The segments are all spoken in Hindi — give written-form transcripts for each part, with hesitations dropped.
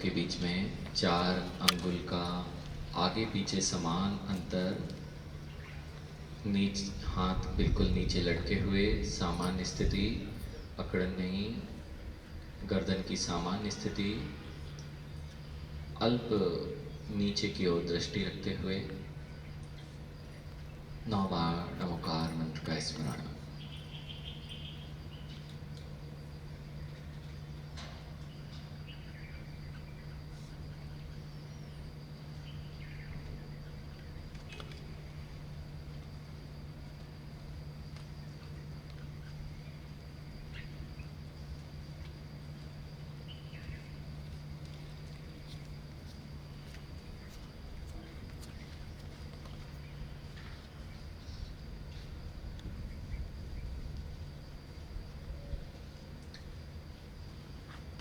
के बीच में 4 अंगुल का आगे पीछे समान अंतर, हाथ बिल्कुल नीचे लटके हुए सामान्य स्थिति, अकड़न नहीं, गर्दन की सामान्य स्थिति, अल्प नीचे की ओर दृष्टि रखते हुए 9 बार नमोकार मंत्र का स्मरण।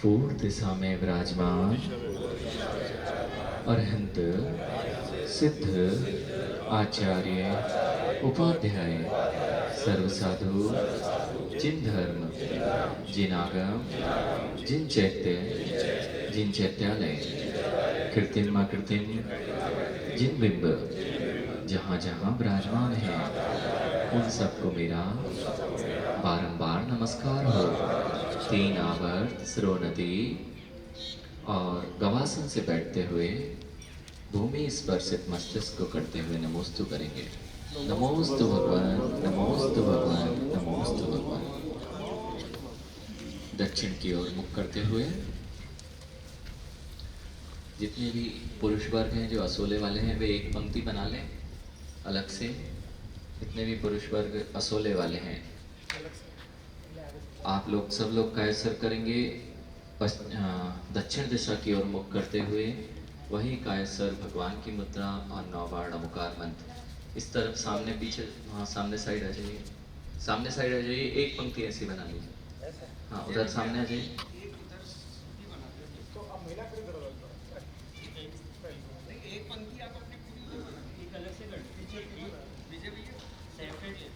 पूर्व दिशा में विराजमान अरहंत सिद्ध आचार्य उपाध्याय सर्वसाधु जिन धर्म जिन आगम जिन चैत्य जिन चैत्यालय कृत्रिम अकृत्रिम जिन बिंब जहाँ जहाँ विराजमान है उन सबको मेरा बारंबार नमस्कार हो। 3 आवर्त सिरोनति और गवासन से बैठते हुए भूमि स्पर्शित मस्तिष्क को करते हुए नमोस्तु करेंगे। नमोस्तु भगवान, नमोस्तु भगवान, नमोस्तु भगवान। दक्षिण की ओर मुख करते हुए जितने भी पुरुष वर्ग हैं जो असोले वाले हैं वे एक पंक्ति बना लें अलग से। जितने भी पुरुष वर्ग असोले वाले हैं आप लोग सब लोग कायसर करेंगे दक्षिण दिशा की ओर मुख करते हुए वही कायसर भगवान की मुद्रा और 9 बार नमोकार मंत्र। इस तरफ सामने पीछे, हाँ सामने साइड आ जाइए, सामने साइड आ जाइए, एक पंक्ति ऐसी बना लीजिए। हाँ उधर सामने आ जाइए। एक पंक्ति आप अपनी पूरी एक अलग से कर पीछे विजय भैया सेपरेट ले।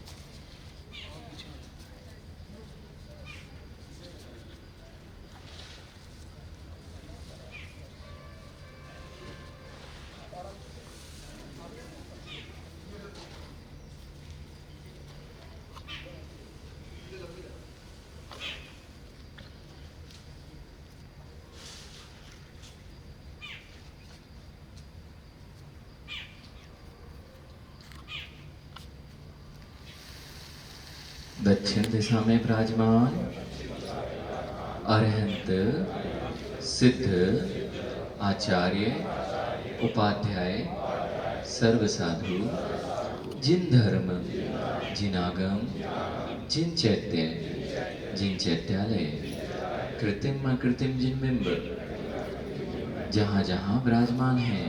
दक्षिण दिशा में विराजमान अरहंत सिद्ध आचार्य उपाध्याय सर्वसाधु जिन धर्म जिन आगम जिन चैत्य जिन चैत्यालय कृत्रिम अकृत्रिम जिन बिंब जहाँ जहाँ विराजमान है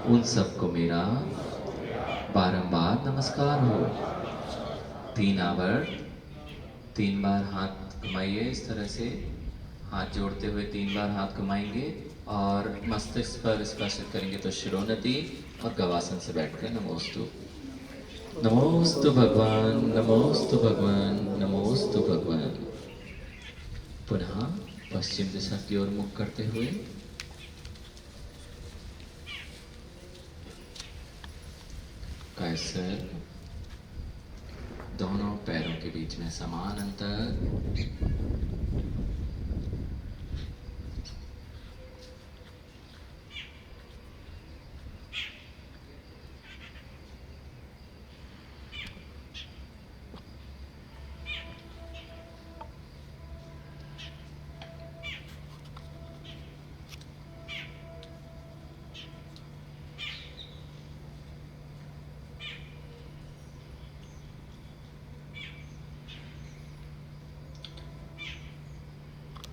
उन सबको मेरा बारंबार नमस्कार हो। 3 आवर्त 3 बार हाथ घुमाइए, इस तरह से हाथ जोड़ते हुए 3 बार हाथ घुमाएंगे और मस्तिष्क पर स्पर्शित करेंगे तो शिरोन्नति और गवासन से बैठकर नमोस्तु। नमोस्तु भगवान, नमोस्तु भगवान, नमोस्तु भगवान। पुनः पश्चिम दिशा की ओर मुख करते हुए कायसर, दोनों पैरों के बीच में समान अंतर,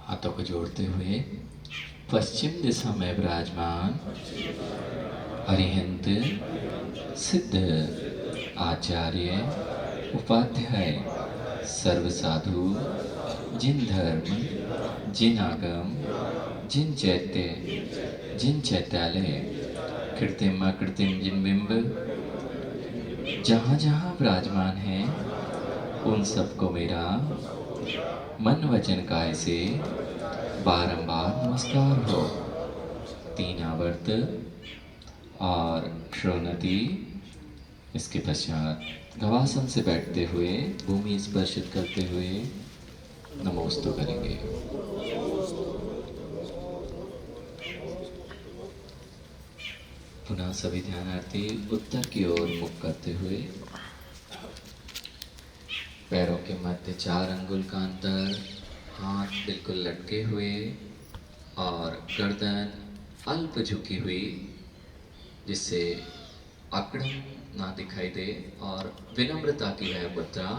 हाथों को जोड़ते हुए पश्चिम दिशा में विराजमान अरिहंत सिद्ध आचार्य उपाध्याय सर्वसाधु जिन धर्म जिन आगम जिन चैत्य जिन चैत्यालय कृत्रिम अकृत्रिम जिन बिंब जहाँ जहाँ विराजमान है उन सबको मेरा मन वचन काय से बारंबार नमस्कार हो। ब्रह्मावर्त और श्रोणति। इसके पश्चात गवासन से बैठते हुए भूमि स्पर्शित करते हुए नमोस्तु करेंगे। पुनः सभी ध्यानार्थी उत्तर की ओर मुख करते हुए पैरों के मध्य 4 अंगुल का अंतर, हाथ बिल्कुल लटके हुए और गर्दन अल्प झुकी हुई, जिससे अकड़न ना दिखाई दे और विनम्रता की है मुद्रा।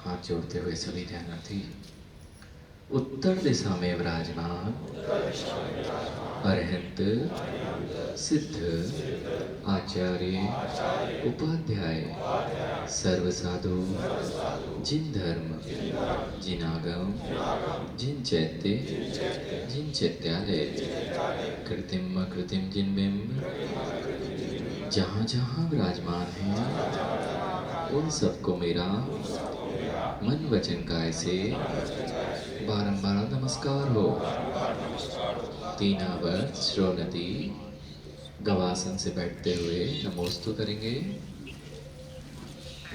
हाथ जोड़ते हुए सभी ध्यानार्थी उत्तर दिशा में विराजमान अरहंत सिद्ध आचार्य उपाध्याय सर्व साधु जिन धर्म जिन आगम जिन चैत्य जिन चैत्यालय कृत्रिम अकृत्रिम जिन बिंब जहाँ जहाँ विराजमान हैं उन सबको मेरा मन वचन काय से बारंबार नमस्कार हो। तीनावर्त श्रोणति गवासन से बैठते हुए नमोस्तु करेंगे।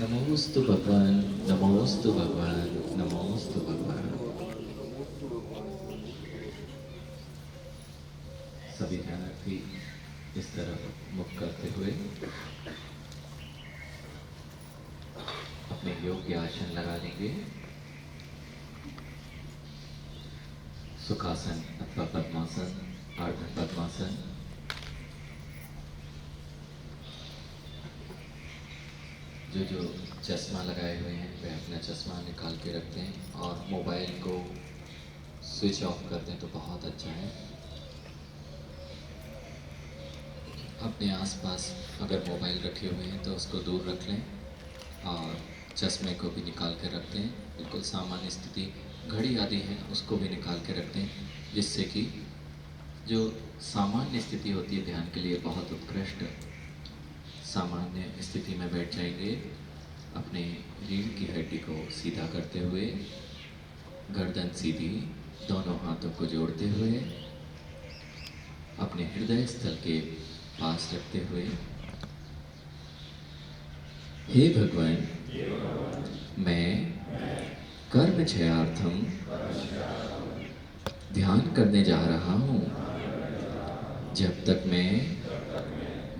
नमोस्तु भगवान, नमोस्तु भगवान, नमोस्तु भगवान। सभी ध्यानार्थी इस तरफ मुख करते हुए अपने योग्य आसन लगा लेंगे। सुखासन अथवा पद्मासन, अर्ध पद्मासन। जो चश्मा लगाए हुए हैं वे अपना चश्मा निकाल के रखते हैं और मोबाइल को स्विच ऑफ कर दें तो बहुत अच्छा है। अपने आसपास अगर मोबाइल रखे हुए हैं तो उसको दूर रख लें और चश्मे को भी निकाल के रखते हैं। बिल्कुल सामान्य स्थिति, घड़ी आदि है उसको भी निकाल के रखते हैं, जिससे कि जो सामान्य स्थिति होती है ध्यान के लिए बहुत उत्कृष्ट सामान्य स्थिति में बैठ जाएंगे। अपने रीढ़ की हड्डी को सीधा करते हुए गर्दन सीधी, दोनों हाथों को जोड़ते हुए अपने हृदय स्थल के पास रखते हुए, हे भगवान, मैं कर्म क्षयार्थम ध्यान करने जा रहा हूँ। जब तक मैं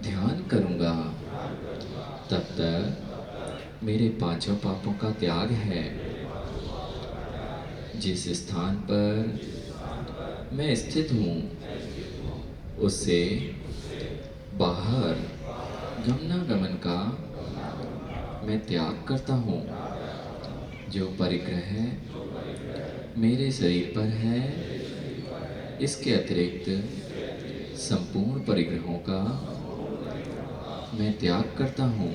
ध्यान करूँगा तब तक मेरे 5 पापों का त्याग है। जिस स्थान पर मैं स्थित हूँ उससे बाहर गमनागमन का मैं त्याग करता हूँ। जो परिग्रह मेरे शरीर पर है, इसके अतिरिक्त संपूर्ण परिग्रहों का मैं त्याग करता हूँ।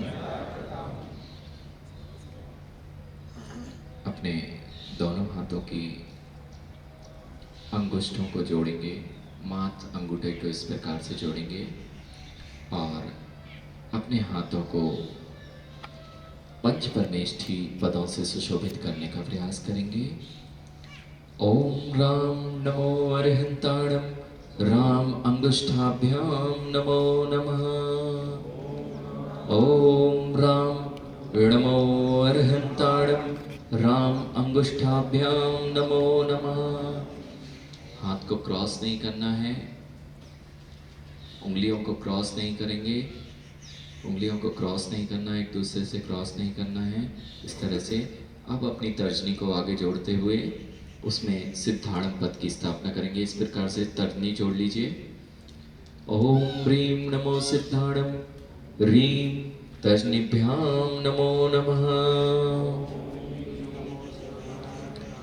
अपने दोनों हाथों की अंगुष्ठों को जोड़ेंगे, माथ अंगूठे को इस प्रकार से जोड़ेंगे और अपने हाथों को पंच परमेष्ठी पदों से सुशोभित करने का प्रयास करेंगे। ओम राम नमो अरिहंताणम, राम अंगुष्ठाभ्याम नमो नमः। ओम राम नमो अरिहंताणम, राम अंगुष्ठाभ्याम नमो नमः। हाथ को क्रॉस नहीं करना है, उंगलियों को क्रॉस नहीं करेंगे, उंगलियों को क्रॉस नहीं करना, एक दूसरे से क्रॉस नहीं करना है। इस तरह से अब अपनी तर्जनी को आगे जोड़ते हुए उसमें सिद्धाणम पद की स्थापना करेंगे। इस प्रकार से तर्जनी जोड़ लीजिए। ओम ह्रीं नमो सिद्धाणम, ह्रीं तर्जनीभ्यां नमो नमः,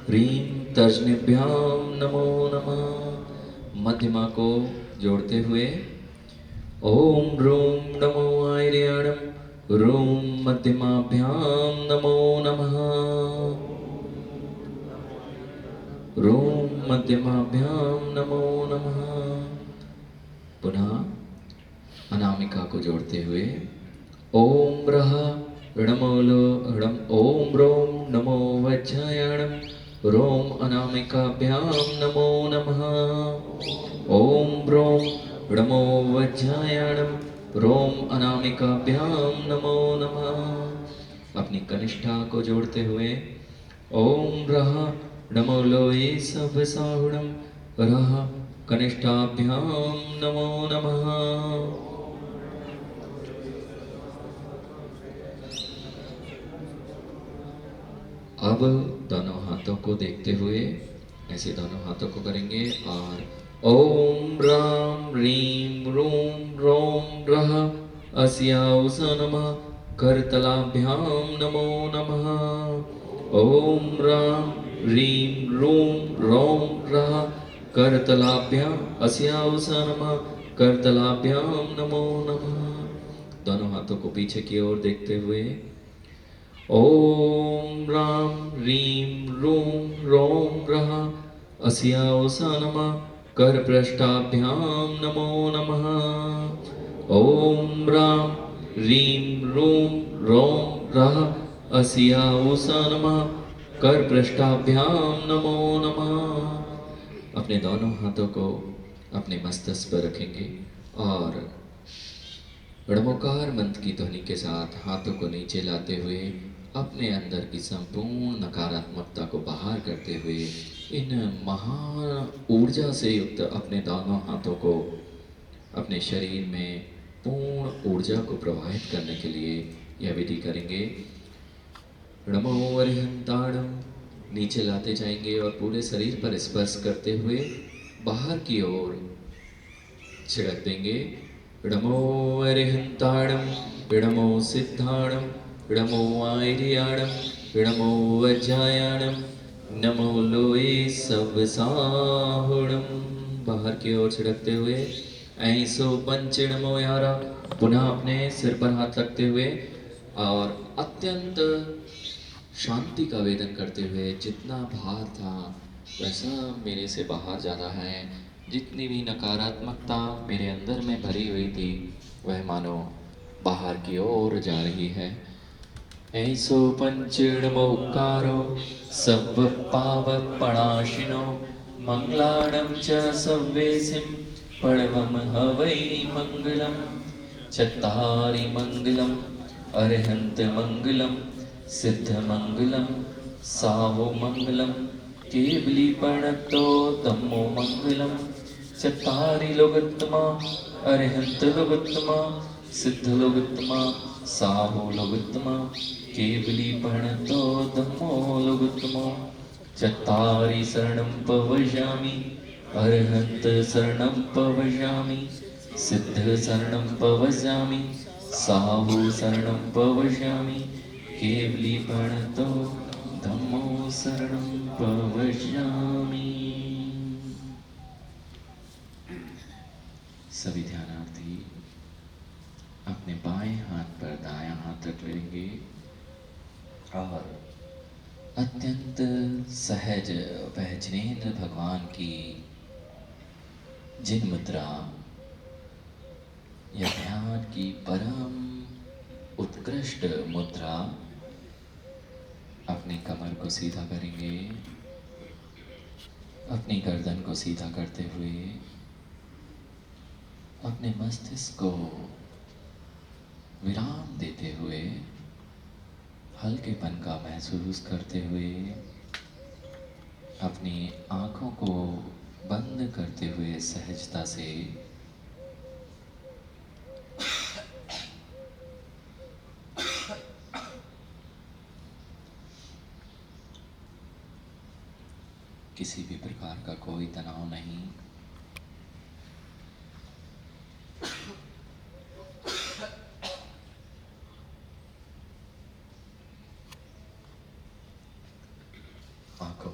ह्रीं तर्जनीभ्यां नमो नमः। मध्यमा को जोड़ते हुए ओम रूं नमो आयर्याणम, रूं मध्यमाभ्यां नमो नमः, रूं मध्यमाभ्यां नमो नमः। पुनः अनामिका को जोड़ते हुए ओम रह णमोलो णम, ओम रोम नमो वज्रायणम, रोम अनामिकाभ्यां नमो नमः, ओम रोम णमो वज्रायणम, रोम अनामिकाभ्यां नमो नमः। अपनी कनिष्ठा को जोड़ते हुए ओम रह नमो लोये सब साहुणम, रह कनिष्ठाभ्यां नमो नमः। अब दोनों हाथों को देखते हुए ऐसे दोनों हाथों को करेंगे और ओम राम रीम रूम रोम रह अस्याउस नमः, करतलाभ्यां नमो नमः। ओम राम रीम रूम रोम रह करतलाभ्यां अस्याउस नमः, करतलाभ्यां नमो नमः। दोनों हाथों को पीछे की ओर देखते हुए ओम राम रीम रूम रोम रह अस्याउस नमः, करपृष्ठाभ्यां नमो नमः। ओम राम रीम रूम रोम रह अस्याउस नमः, करपृष्ठाभ्यां नमो नमः। अपने दोनों हाथों को अपने मस्तक पर रखेंगे और णमोकार मंत्र की ध्वनि के साथ हाथों को नीचे लाते हुए अपने अंदर की संपूर्ण नकारात्मकता को बाहर करते हुए इन महान ऊर्जा से युक्त अपने दोनों हाथों को अपने शरीर में पूर्ण ऊर्जा को प्रवाहित करने के लिए यह विधि करेंगे। नमो अरिहंताणम नीचे लाते जाएंगे और पूरे शरीर पर स्पर्श करते हुए बाहर की ओर छिड़क देंगे। नमो अरिहंताणम, नमो सिद्धाणम, नमो आयर्याणम, नमो वज्रायणम, नमो लोये सब साहुणम। बाहर की ओर छिड़कते हुए ऐसो पंच नमो यारा। पुनः अपने सिर पर हाथ रखते हुए और अत्यंत शांति का वेदन करते हुए जितना भार था वैसा मेरे से बाहर जा रहा है, जितनी भी नकारात्मकता मेरे अंदर में भरी हुई थी वह मानो बाहर की ओर जा रही है। ऐसो पंचणमोकारो सब पावपणाशिनो, मंगलाणं च सव्वेसिं पणवम हवै मंगलम। चत्तारि मंगलम अरिहंत मंगलम, सिद्ध मंगलम साहो मंगलम, केवली प्रणतो धम्मो मंगलम। चत्तारि लोकोत्तमा अरिहंत लोकोत्तमा, सिद्ध लोकोत्तमा साहो लोकोत्तमा, केवली प्रणतो धम्मो लोकोत्तमा। चत्तारि शरणं पवयामि, अरिहंत शरणं पवयामि, सिद्ध शरणं पवयामि, साहु शरणं पवयामि, केवली प्रणतो धम्मो शरणं पवयामि। सभी ध्यानार्थी अपने बाएं हाथ पर दायां हाथ रख लेंगे और अत्यंत सहज वह जिनेंद्र भगवान की जिन मुद्रा या ध्यान की परम उत्कृष्ट मुद्रा, अपनी कमर को सीधा करेंगे, अपनी गर्दन को सीधा करते हुए अपने मस्तिष्क को विराम देते हुए हल्केपन का महसूस करते हुए अपनी आँखों को बंद करते हुए सहजता से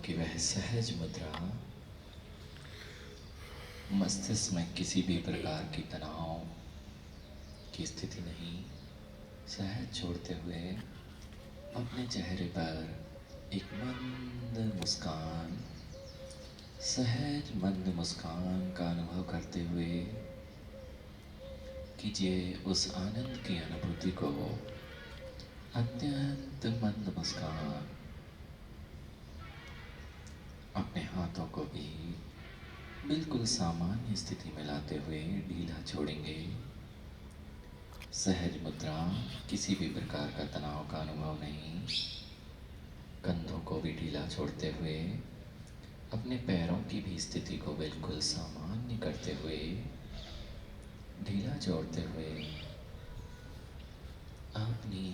कि वह सहज मुद्रा मस्तिष्क में किसी भी प्रकार की तनाव की स्थिति नहीं, सहज छोड़ते हुए अपने चेहरे पर एक मंद मुस्कान, सहज मंद मुस्कान का अनुभव करते हुए कीजिए उस आनंद की अनुभूति को। अत्यंत मंद मुस्कान। अपने हाथों को भी बिल्कुल सामान्य स्थिति में लाते हुए ढीला छोड़ेंगे। सहज मुद्रा, किसी भी प्रकार का तनाव का अनुभव नहीं। कंधों को भी ढीला छोड़ते हुए अपने पैरों की भी स्थिति को बिल्कुल सामान्य करते हुए ढीला छोड़ते हुए अपनी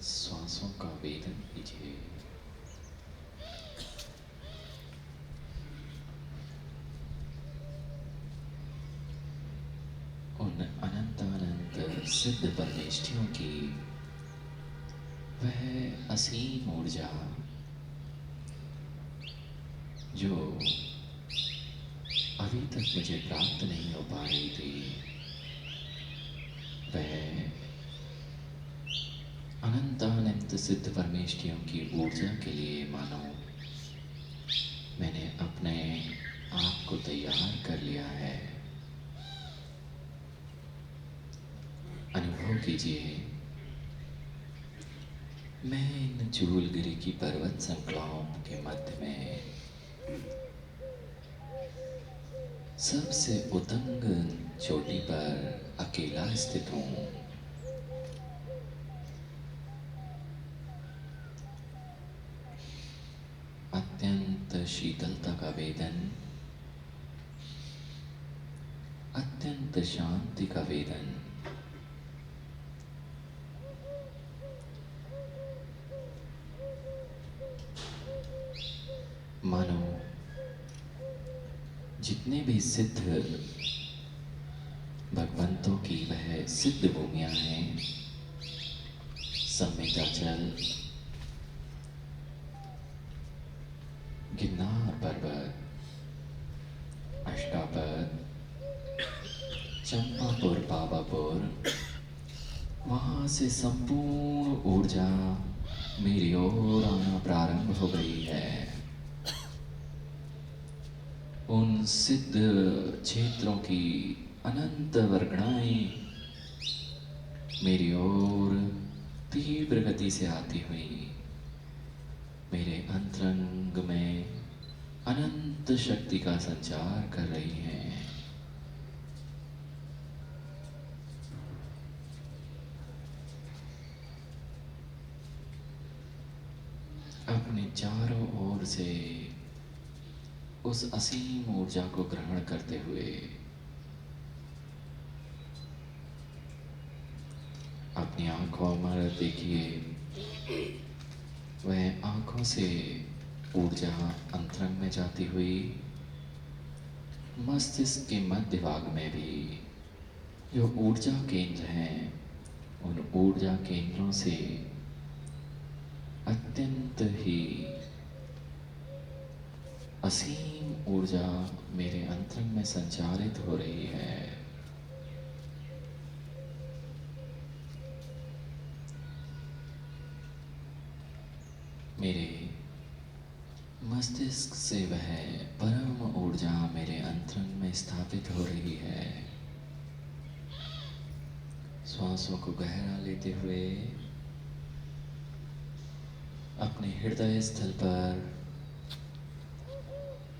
श्वासों का वेदन कीजिए। उन अनंत सिद्ध परमेष्ठियों की वह असीम ऊर्जा जो अभी तक मुझे प्राप्त नहीं हो पा रही थी, वह अनंत सिद्ध परमेष्ठियों की ऊर्जा के लिए मानो मैंने अपने आप को तैयार कर लिया है। अनुभव कीजिए, मैं इन चूलगिरी की पर्वत श्रृंखलाओं के मध्य में सबसे उतंग चोटी पर अकेला स्थित हूँ। अत्यंत शीतलता का वेदन, अत्यंत शांति का वेदन। मानो जितने भी सिद्ध भगवंतों की वह सिद्ध भूमियां हैं, संविंध्याचल, गिरनार पर्वत, अष्टापद, चंपापुर, पावापुर, वहां से संपूर्ण ऊर्जा मेरी ओर आना प्रारंभ हो गई है। उन सिद्ध क्षेत्रों की अनंत वर्गणाएं मेरी ओर तीव्र गति से आती हुई मेरे अंतरंग में अनंत शक्ति का संचार कर रही हैं। अपने चारों ओर से उस असीम ऊर्जा को ग्रहण करते हुए अपनी आंखों में देखिए, वह आंखों से ऊर्जा अंतरंग में जाती हुई मस्तिष्क के मध्य भाग में भी जो ऊर्जा केंद्र हैं, उन ऊर्जा केंद्रों से अत्यंत ही असीम ऊर्जा मेरे अंतरंग में संचारित हो रही है। मेरे मस्तिष्क से वह परम ऊर्जा मेरे अंतरंग में स्थापित हो रही है। श्वासों को गहरा लेते हुए अपने हृदय स्थल पर,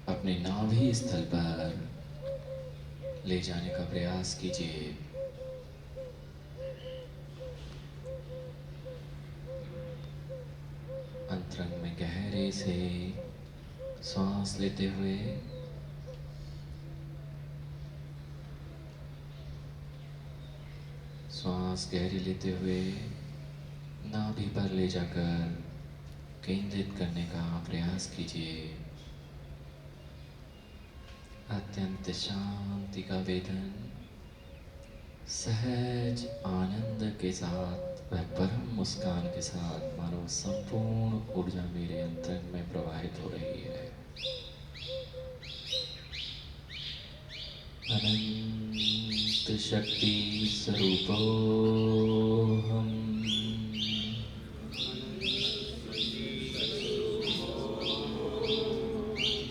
अपने नाभि स्थल पर ले जाने का प्रयास कीजिए। अंतरंग में गहरे से सांस लेते हुए सांस गहरी लेते हुए नाभि पर ले जाकर केंद्रित करने का प्रयास कीजिए। अत्यंत शांति का वेदन, सहज आनंद के साथ, वह परम मुस्कान के साथ मानो संपूर्ण ऊर्जा मेरे अंतरंग में प्रवाहित हो रही है। अनंत शक्ति स्वरूपोऽहम्।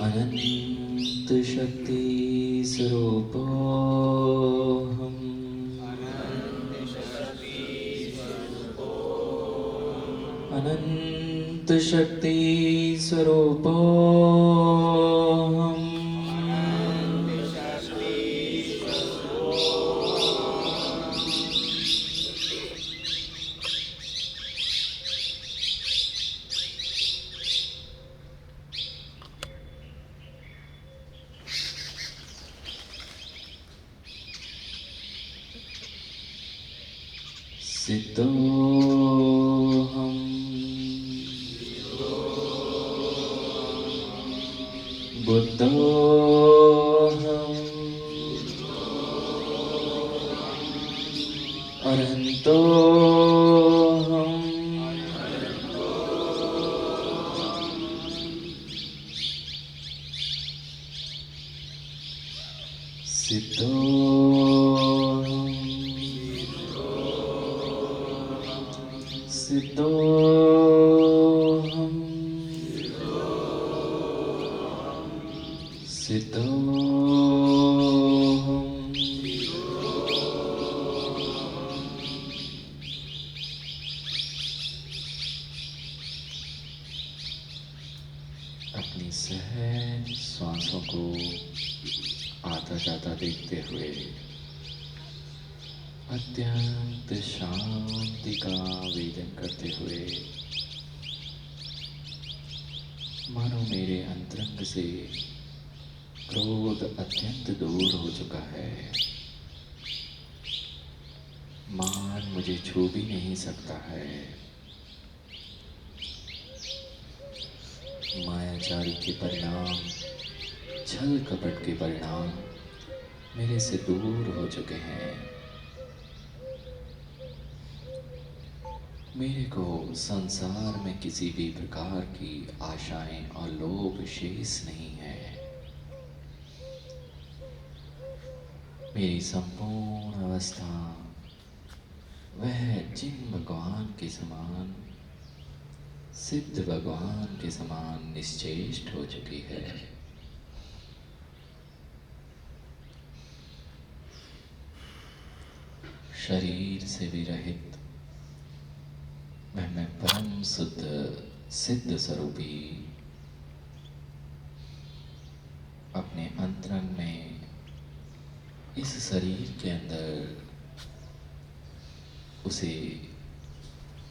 अनंत शक्ति स्वरूपोऽहम्। अनंत शक्ति स्वरूपोऽहम्। सिद्धोऽहम्। बुद्धोऽहम्। अरहन्तोऽहम्। सिद्धोऽहम्। सिद्धोऽहम्। सिद्धोऽहम्। अपनी सहज श्वासों को आता जाता देखते हुए अत्यंत शांति का वेदन करते हुए मानो मेरे अंतरंग से क्रोध अत्यंत दूर हो चुका है। मान मुझे छू भी नहीं सकता है। मायाचारी के परिणाम, छल कपट के परिणाम मेरे से दूर हो चुके हैं। मेरे को संसार में किसी भी प्रकार की आशाएं और लोभ शेष नहीं है। मेरी संपूर्ण अवस्था वह जिन भगवान के समान, सिद्ध भगवान के समान निश्चेष्ट हो चुकी है। शरीर से भी रहित मैं परम शुद्ध सिद्ध स्वरूपी अपने अंतरंग में इस शरीर के अंदर उसे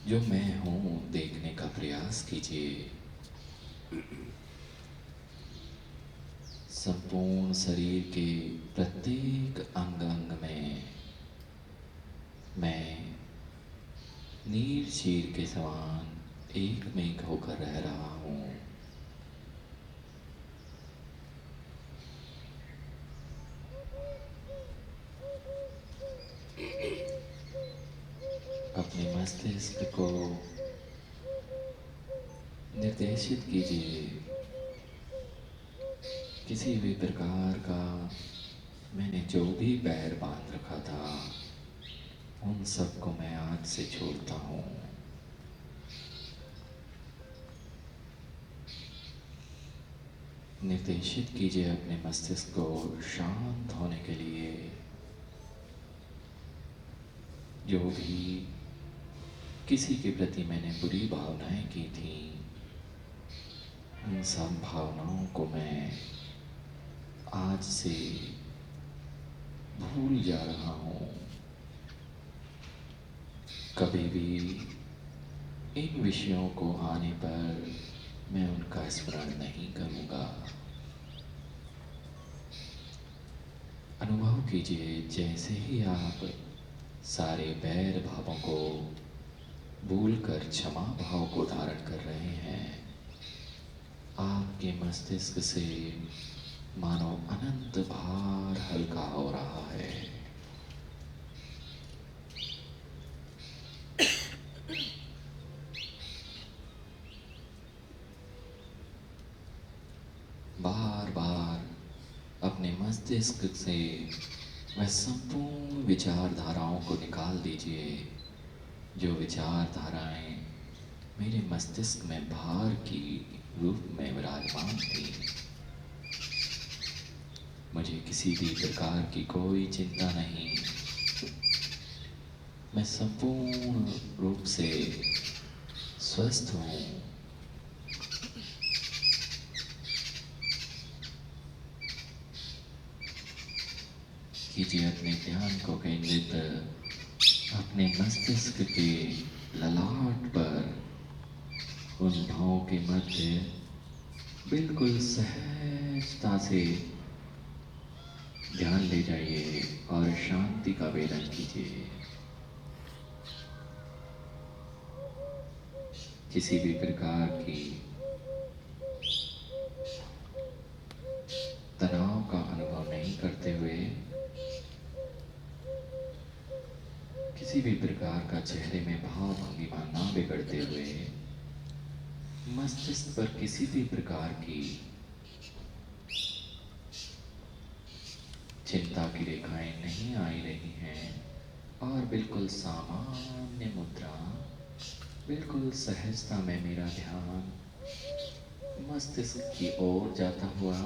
जो मैं हूँ देखने का प्रयास कीजिए। संपूर्ण शरीर के प्रत्येक अंग अंग में मैं नीर चीर के समान एकमेक होकर रह रहा हूँ। अपने मस्तिष्क को निर्देशित कीजिए। किसी भी प्रकार का मैंने जो भी बैर बांध रखा था उन सब को मैं आज से छोड़ता हूँ। निर्देशित कीजिए अपने मस्तिष्क को शांत होने के लिए। जो भी किसी के प्रति मैंने बुरी भावनाएं की थी उन सब भावनाओं को मैं आज से भूल जा रहा हूँ। कभी भी इन विषयों को आने पर मैं उनका स्मरण नहीं करूँगा। अनुभव कीजिए जैसे ही आप सारे बैर भावों को भूलकर क्षमा भाव को धारण कर रहे हैं, आपके मस्तिष्क से मानो अनंत भार हल्का हो रहा है। मस्तिष्क से वह संपूर्ण विचारधाराओं को निकाल दीजिए जो विचारधाराएं मेरे मस्तिष्क में भार की रूप में विराजमान थी। मुझे किसी भी प्रकार की कोई चिंता नहीं। मैं संपूर्ण रूप से स्वस्थ हूँ। कीजिए अपने ध्यान को केंद्रित अपने मस्तिष्क के ललाट पर। उन भावों के मध्य बिल्कुल सहजता से ध्यान ले जाइए और शांति का वेदन कीजिए। किसी भी प्रकार की तनाव का अनुभव नहीं करते हुए, किसी भी प्रकार का चेहरे में भाव भंगिमा ना बिगड़ते हुए, मस्तिष्क पर किसी भी प्रकार की चिंता की रेखाएं नहीं आई रही हैं और बिल्कुल सामान्य मुद्रा, बिल्कुल सहजता में मेरा ध्यान मस्तिष्क की ओर जाता हुआ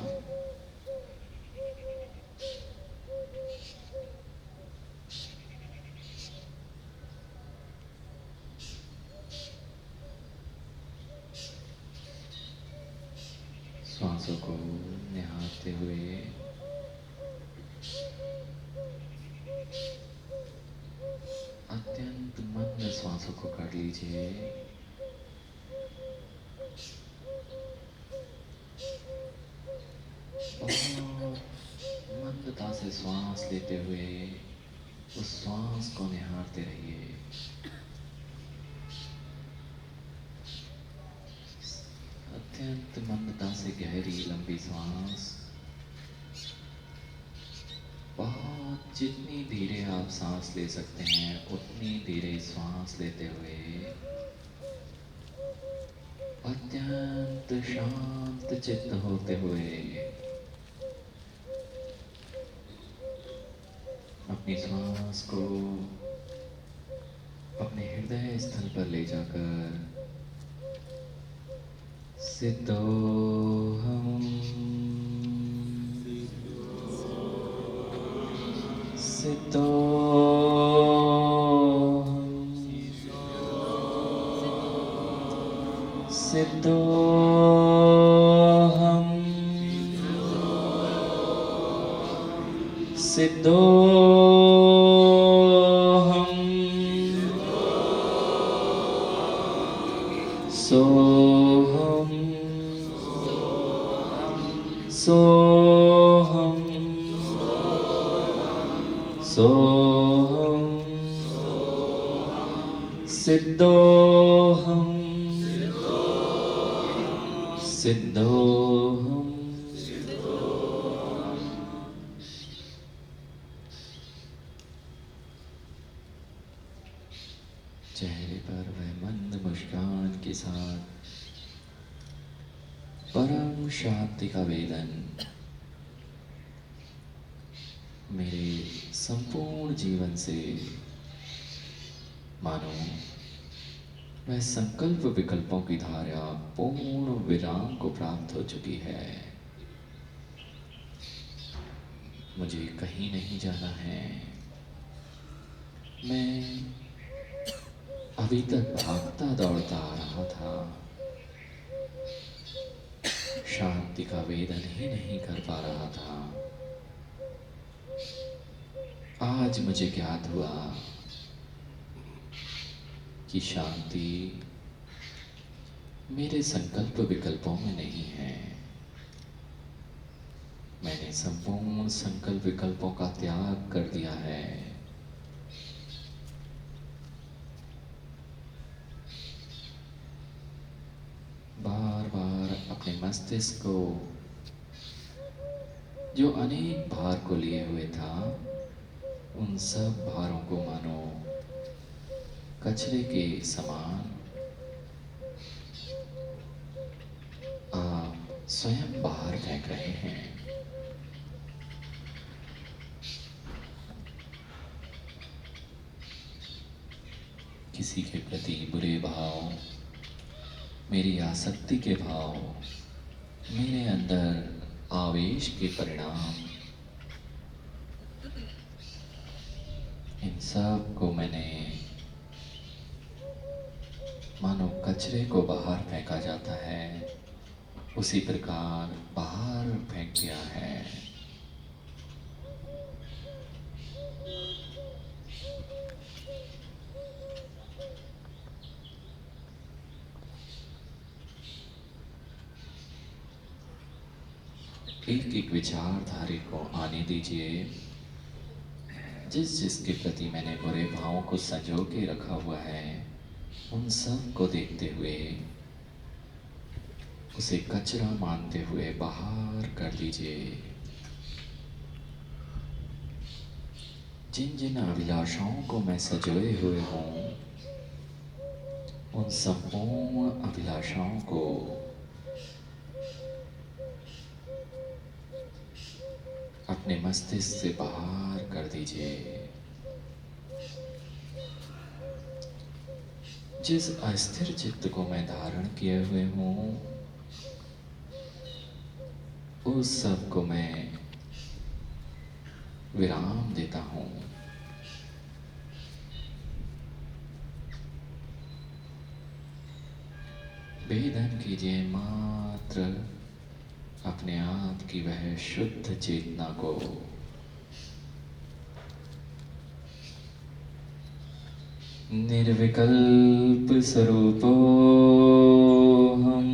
श्वासों को निहारते हुए अत्यंत मंद श्वासों को कर लीजिए। बहुत मंदता से श्वास लेते हुए उस श्वास को निहारते रहिए। अत्यंत मंदता से गहरी लंबी श्वास। बहुत जितनी धीरे आप सांस ले सकते हैं उतनी धीरे श्वास लेते हुए अत्यंत शांत चित्त होते हुए अपनी श्वास को अपने हृदय स्थल पर ले जाकर सिद्धोहम सिद्धोहम सिद्धोहम सिद्धोहम सोहम सोहम सोहम सिद्धोहम सिद्धोहम। चेहरे पर वह मंद मुस्कान के साथ परम शांति का वेदन मेरे संपूर्ण जीवन से मानो वह संकल्प विकल्पों की धारा पूर्ण विराम को प्राप्त हो चुकी है। मुझे कहीं नहीं जाना है। मैं अभी तक भागता दौड़ता आ रहा था, शांति का वेदन ही नहीं कर पा रहा था। आज मुझे ज्ञात हुआ कि शांति मेरे संकल्प विकल्पों में नहीं है। मैंने संपूर्ण संकल्प विकल्पों का त्याग कर दिया है। बार बार अपने मस्तिष्क को जो अनेक भार को लिए हुए था, उन सब भारों को मानो कचरे के समान आप स्वयं बाहर फेंक रहे हैं। किसी के प्रति बुरे भाव, मेरी आसक्ति के भाव, मेरे अंदर आवेश के परिणाम, इन सब को मैंने मानो कचरे को बाहर फेंका जाता है, उसी प्रकार बाहर फेंक दिया है। एक एक विचारधारे को आने दीजिए। जिसके प्रति मैंने बुरे भावों को संजो के रखा हुआ है, उन सब को देखते हुए, उसे कचरा मानते हुए बाहर कर दीजिए। जिन जिन अभिलाषाओं को मैं सजोए हुए हूँ, उन संपूर्ण अभिलाषाओं को अपने मस्तिष्क से बाहर कर दीजिए। जिस अस्थिर चित्त को मैं धारण किए हुए हूँ, उस सब को मैं विराम देता हूँ। भेदन कीजिए मात्र अपने आप की वह शुद्ध चेतना को। निर्विकल्प स्वरूपो हम,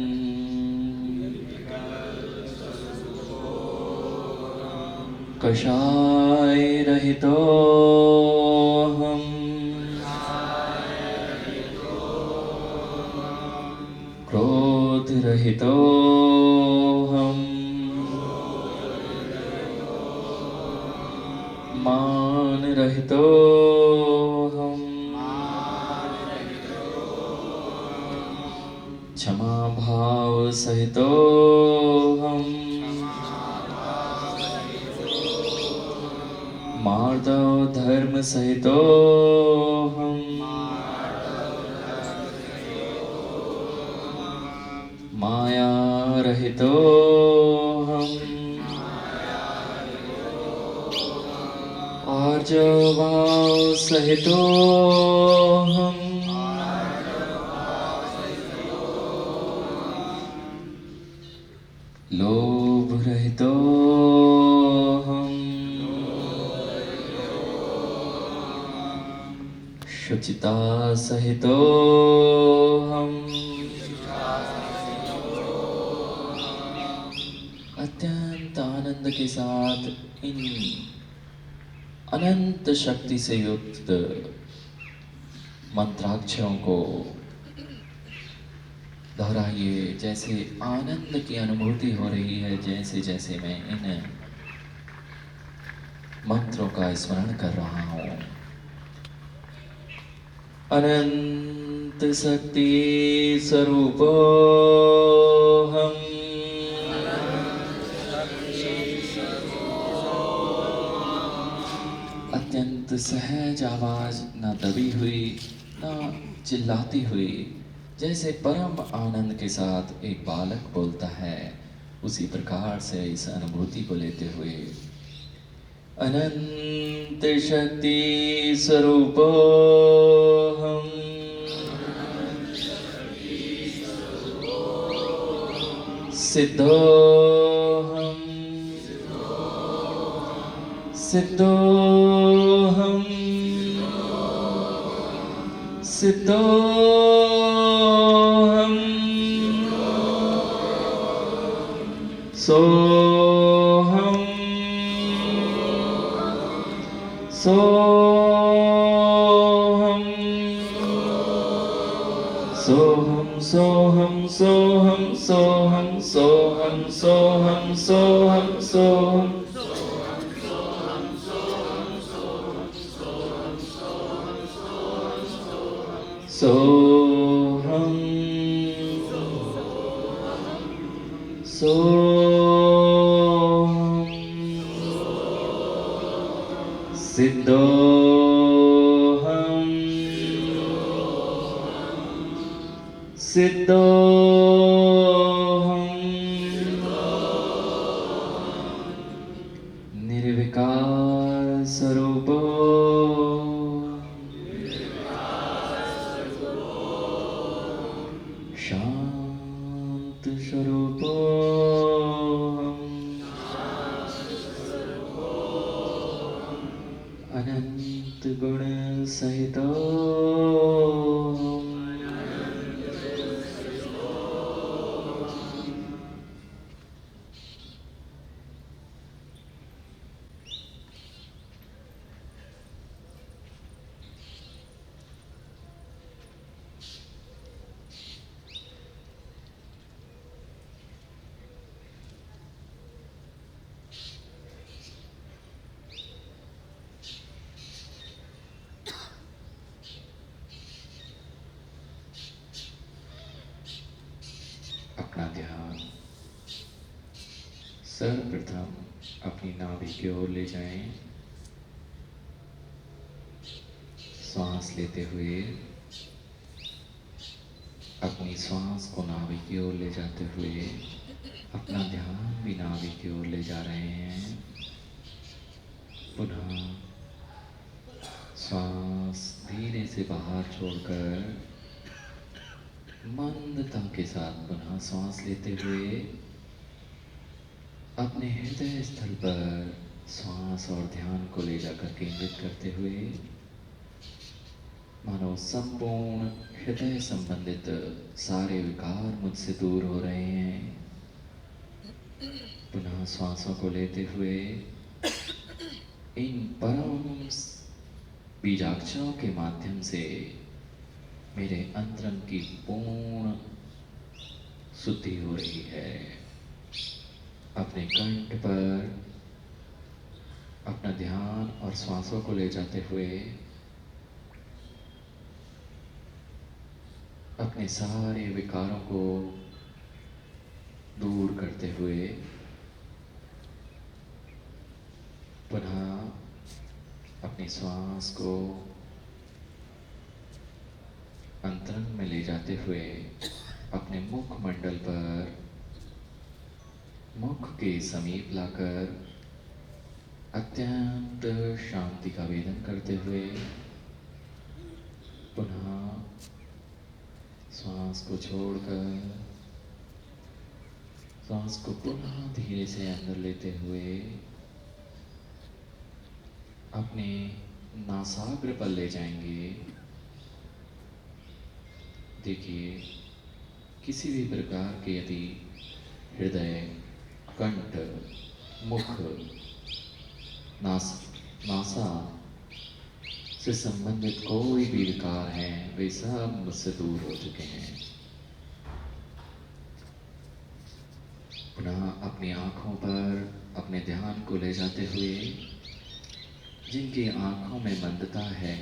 कषाय रहितो हम, क्रोध रहितो हम, मान रहितो हम, क्षमा भाव सहितो हम, मार्दव धर्म सहितो हम, माया रहितो हम, आर्जवाव सहितो हम, लोभ रहितो हम, शुचिता सहितो हम, अत्यंत आनंद के साथ इन अनंत शक्ति से युक्त मंत्राक्षरों को दोहराइए। जैसे आनंद की अनुभूति हो रही है, जैसे जैसे मैं इन मंत्रों का स्मरण कर रहा हूँ। अनंत शक्ति स्वरूपो हम, अत्यंत सहज आवाज, न दबी हुई न चिल्लाती हुई, जैसे परम आनंद के साथ एक बालक बोलता है, उसी प्रकार से इस अनुभूति को लेते हुए अनंत शक्ति स्वरूपो हम, सिद्धो हम, सिद्धो हम, सिद्धो हम, सोहम, सोहम, सोहम, सोहम, सोहम, सोहम, सोहम, सोहम, सोहम, सोहम, सोहम, सोहम, सिद्धोहम, सिद्धोऽहम् निर्विकार स्वरूपो शांत स्वरूपो अनंत गुण सहितो अपना ध्यान सर्वप्रथम अपनी नाभि की ओर ले जाएं। श्वास लेते हुए अपनी श्वास को नाभि की ओर ले जाते हुए अपना ध्यान भी नाभि की ओर ले जा रहे हैं। पुनः श्वास धीरे से बाहर छोड़कर मंदता के साथ पुनः श्वास लेते हुए अपने हृदय स्थल पर श्वास और ध्यान को ले जाकर केंद्रित करते हुए मानो संपूर्ण हृदय संबंधित सारे विकार मुझसे दूर हो रहे हैं। पुनः श्वासों को लेते हुए इन परम बीजाक्षरों के माध्यम से मेरे अंतरंग की पूर्ण शुद्धि हो रही है। अपने कंठ पर अपना ध्यान और श्वासों को ले जाते हुए अपने सारे विकारों को दूर करते हुए पुनः अपनी श्वास को अंतरंग में ले जाते हुए अपने मुख मंडल पर मुख के समीप लाकर अत्यंत शांति का वेदन करते हुए पुनः श्वास को छोड़कर श्वास को पुनः धीरे से अंदर लेते हुए अपने नासाग्र पर ले जाएंगे। देखिए, किसी भी प्रकार के यदि हृदय, कंठ, मुख, नासा से संबंधित कोई भी विकार हैं, वे सब मुझसे दूर हो चुके हैं। पुनः अपनी आँखों पर अपने ध्यान को ले जाते हुए जिनकी आँखों में मंदता है,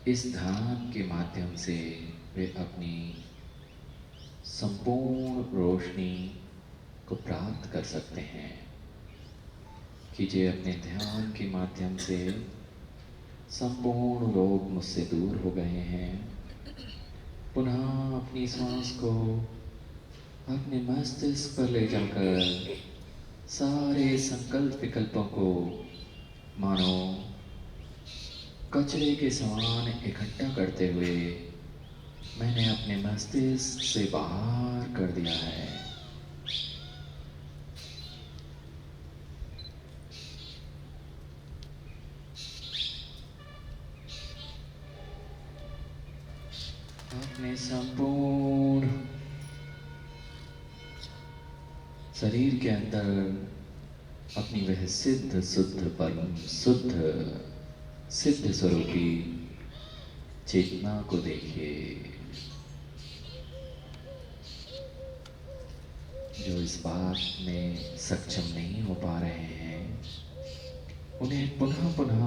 इस ध्यान के माध्यम से वे अपनी संपूर्ण रोशनी को प्राप्त कर सकते हैं। कीजिए, अपने ध्यान के माध्यम से संपूर्ण रोग मुझसे दूर हो गए हैं। पुनः अपनी श्वास को अपने मस्तिष्क पर ले जाकर सारे संकल्प विकल्पों को मानो कचरे के समान इकट्ठा करते हुए मैंने अपने मस्तिष्क से बाहर कर दिया है। अपने संपूर्ण शरीर के अंदर अपनी वह सिद्ध शुद्ध परम शुद्ध सिद्ध स्वरूपी चेतना को देखिए, जो इस बात में सक्षम नहीं हो पा रहे हैं, उन्हें पुनः पुनः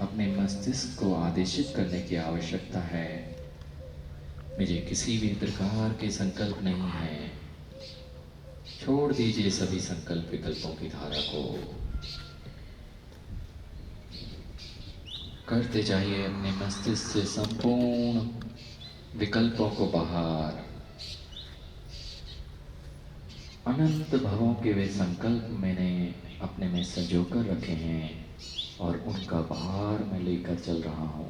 अपने मस्तिष्क को आदेशित करने की आवश्यकता है। मुझे किसी भी प्रकार के संकल्प नहीं है। छोड़ दीजिए सभी संकल्प विकल्पों की धारा को। करते जाइए अपने मस्तिष्क से संपूर्ण विकल्पों को बाहर, अनंत भावों के वे संकल्प मैंने अपने में संजो कर रखे हैं और उनका भार मैं लेकर चल रहा हूं।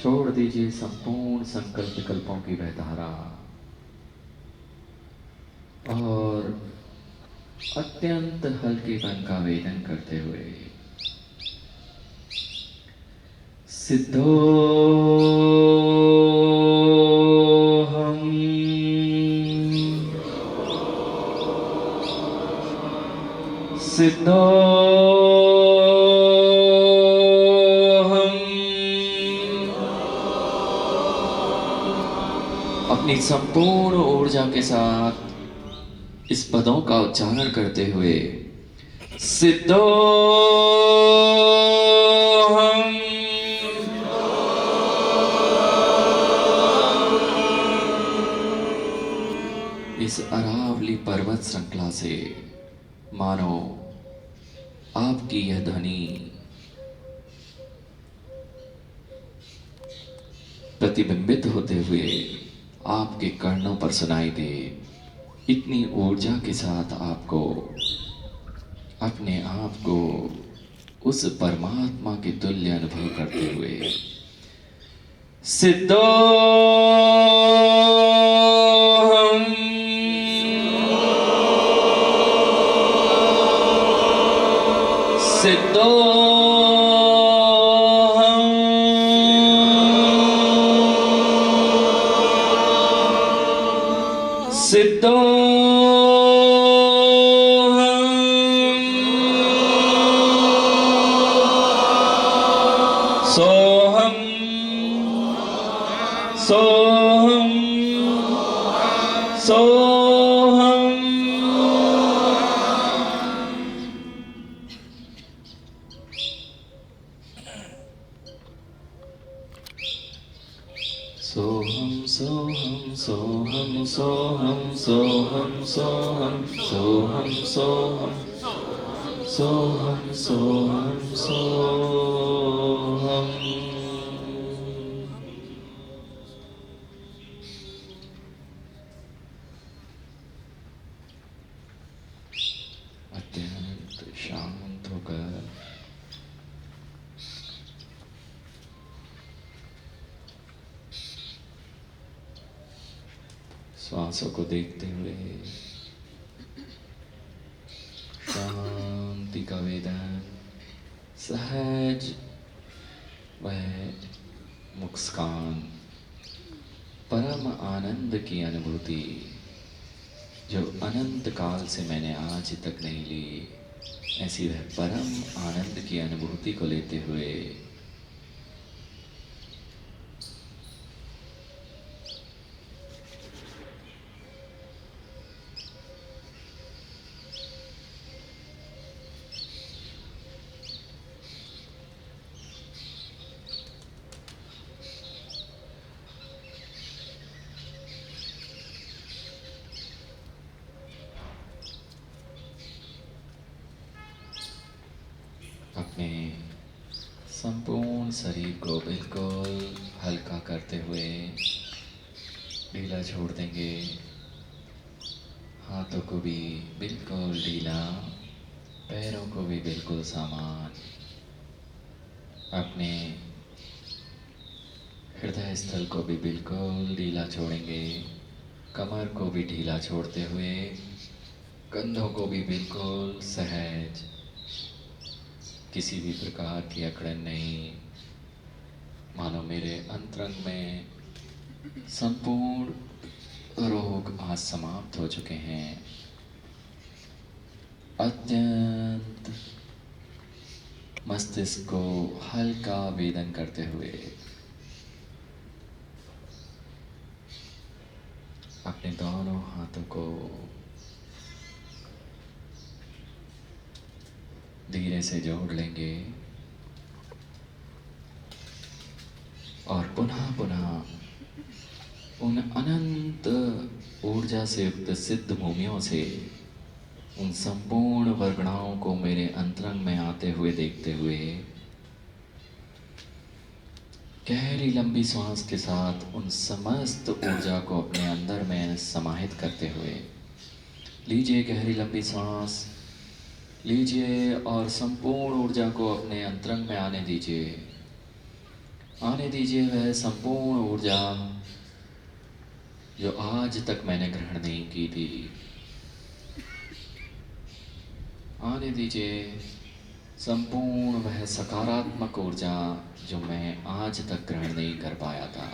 छोड़ दीजिए संपूर्ण संकल्प विकल्पों की वह धारा और अत्यंत हल्केपन का वेदन करते हुए सिद्धोहम सिद्धोहम। अपनी संपूर्ण ऊर्जा के साथ इस पदों का उच्चारण करते हुए सिद्धोहम। इस अरावली पर्वत श्रृंखला से मानो आपकी यह ध्वनि प्रतिबिंबित होते हुए आपके कर्णों पर सुनाई दे। इतनी ऊर्जा के साथ आपको अपने आप को उस परमात्मा के तुल्य अनुभव करते हुए सिद्धोहम सिद्धोहम सिद्धोहम सोहम सोहम सोहम। सोहम सोहम सोहम सोहम सोहम सोहम सोहम सोहम सोहम सोहम सोहम। अत्यंत शांत होकर श्वासों को देखते हुए शांति का वेदन, सहज वह मुस्कान, परम आनंद की अनुभूति जो अनंत काल से मैंने आज तक नहीं ली, ऐसी वह परम आनंद की अनुभूति को लेते हुए अपने संपूर्ण शरीर को बिल्कुल हल्का करते हुए ढीला छोड़ देंगे। हाथों को भी बिल्कुल ढीला, पैरों को भी बिल्कुल सामान। अपने हृदय स्थल को भी बिल्कुल ढीला छोड़ेंगे। कमर को भी ढीला छोड़ते हुए कंधों को भी बिल्कुल सहज, किसी भी प्रकार की अकड़न नहीं। मानो मेरे अंतरंग में संपूर्ण रोग आज समाप्त हो चुके हैं। अत्यंत मस्तिष्क को हल्का वेदन करते हुए अपने दोनों हाथों को धीरे से जोड़ लेंगे और पुनः पुनः उन अनंत ऊर्जा से युक्त सिद्ध भूमियों से उन संपूर्ण वर्गणाओं को मेरे अंतरंग में आते हुए देखते हुए गहरी लंबी सांस के साथ उन समस्त ऊर्जा को अपने अंदर में समाहित करते हुए लीजिए गहरी लंबी सांस लीजिए और संपूर्ण ऊर्जा को अपने अंतरंग में आने दीजिए। आने दीजिए वह संपूर्ण ऊर्जा जो आज तक मैंने ग्रहण नहीं की थी। आने दीजिए संपूर्ण वह सकारात्मक ऊर्जा जो मैं आज तक ग्रहण नहीं कर पाया था।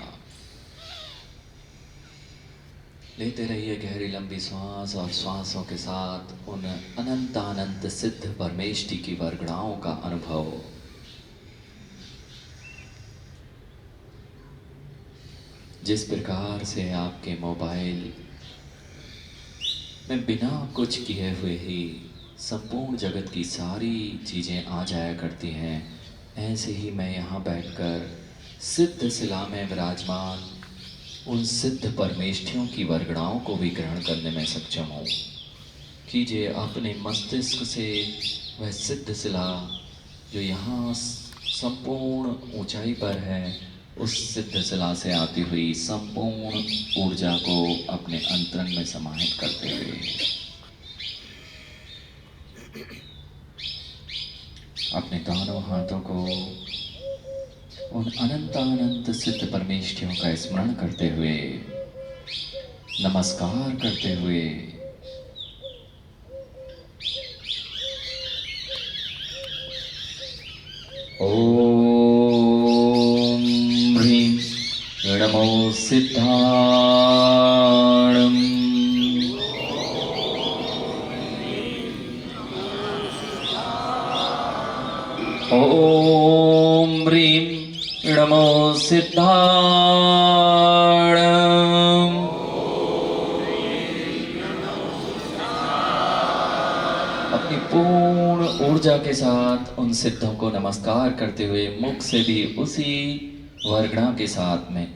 लेते रहिए गहरी लंबी सांस और श्वासों के साथ उन अनंत अनंत सिद्ध परमेष्टि की वरगड़ाओं का अनुभव। जिस प्रकार से आपके मोबाइल में बिना कुछ किए हुए ही संपूर्ण जगत की सारी चीज़ें आ जाया करती हैं, ऐसे ही मैं यहाँ बैठकर सिद्ध शिला में विराजमान उन सिद्ध परमेष्ठियों की वरगड़ाओं को भी ग्रहण करने में सक्षम हूँ। कीजिए अपने मस्तिष्क से वह सिद्ध शिला जो यहाँ संपूर्ण ऊंचाई पर है, उस सिद्ध शिला से आती हुई संपूर्ण ऊर्जा को अपने अंतरंग में समाहित करते हुए अपने दोनों हाथों को उन अनंत अनंत सिद्ध परमेष्ठियों का स्मरण करते हुए नमस्कार करते हुए ओम ह्रीं नमो सिद्धाणम्। ओम ह्रीं नमो सिद्धाणम्। अपनी पूर्ण ऊर्जा के साथ उन सिद्धों को नमस्कार करते हुए मुख से भी उसी वरगड़ा के साथ में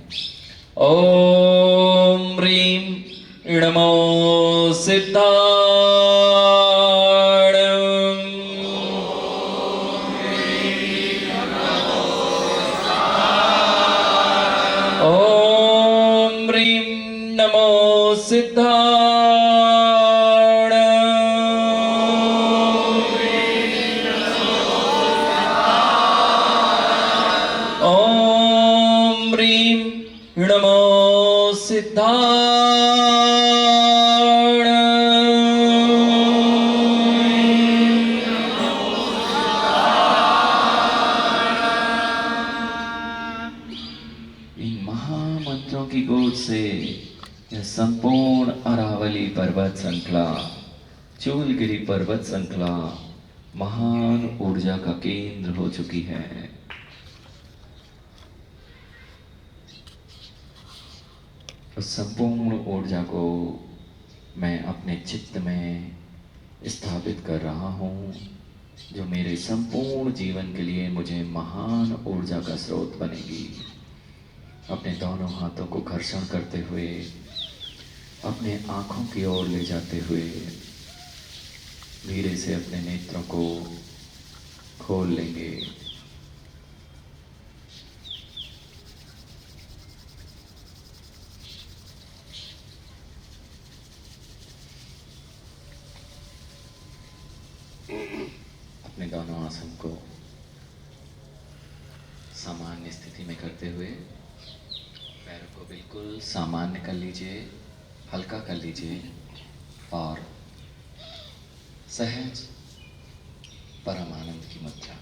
ओम ह्रीं नमो सिद्धाणम्। ओम ह्रीं नमो सिद्धाणम्। ओम ह्रीं नमो सिद्धाणम्। इन महामंत्रों की गोद से यह संपूर्ण अरावली पर्वत श्रृंखला, चूलगिरी पर्वत श्रृंखला महान ऊर्जा का केंद्र हो चुकी है। उस संपूर्ण ऊर्जा को मैं अपने चित्त में स्थापित कर रहा हूँ, जो मेरे संपूर्ण जीवन के लिए मुझे महान ऊर्जा का स्रोत बनेगी। अपने दोनों हाथों को घर्षण करते हुए अपने आँखों की ओर ले जाते हुए धीरे से अपने नेत्रों को खोल लेंगे। अपने दोनों आसन को सामान्य स्थिति में करते हुए पैरों को बिल्कुल सामान्य कर लीजिए, हल्का कर लीजिए और सहज परम आनंद की मुद्रा।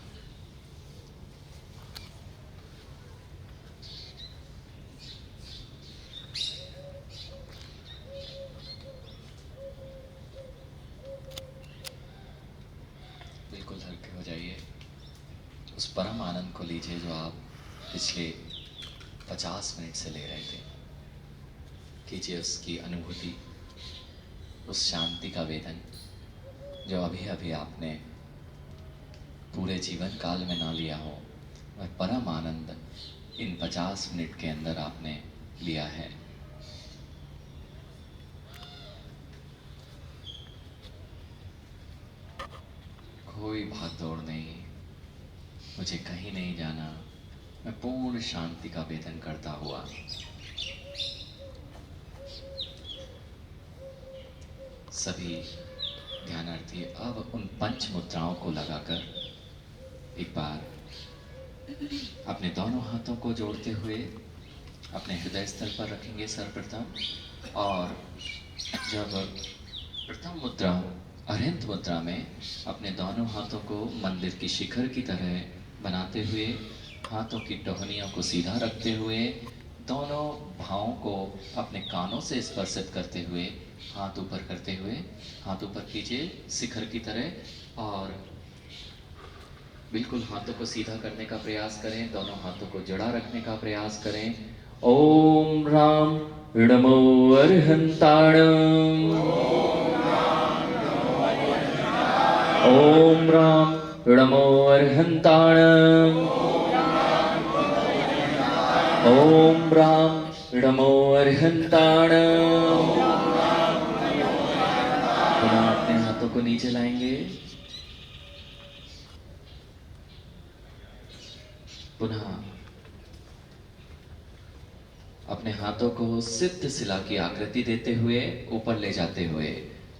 बिल्कुल हल्के हो जाइए। उस परम आनंद को लीजिए जो आप पिछले 50 मिनट से ले रहे थे। कीजिए उसकी अनुभूति, उस शांति का वेदन जो अभी अभी आपने पूरे जीवन काल में ना लिया हो। वह परम आनंद इन 50 मिनट के अंदर आपने लिया है। कोई भाग दौड़ नहीं, मुझे कहीं नहीं जाना, मैं पूर्ण शांति का वेदन करता हुआ सभी ध्यानार्थी अब उन पंच मुद्राओं को लगाकर एक बार अपने दोनों हाथों को जोड़ते हुए अपने हृदय स्थल पर रखेंगे सर्वप्रथम। और जब प्रथम मुद्रा अरिहंत मुद्रा में अपने दोनों हाथों को मंदिर की शिखर की तरह बनाते हुए हाथों की टहनियों को सीधा रखते हुए दोनों भावों को अपने कानों से स्पर्शित करते हुए हाथ ऊपर करते हुए हाथ ऊपर कीजिए शिखर की तरह और बिल्कुल हाथों को सीधा करने का प्रयास करें, दोनों हाथों को जड़ा रखने का प्रयास करें। ओम राम नमो अरिहंताणं। ओम राम नमो अरिहंताणं। ओम राम नमो अरिहंताणं। पुनः अपने हाथों को नीचे लाएंगे। पुनः अपने हाथों को सिद्ध शिला की आकृति देते हुए ऊपर ले जाते हुए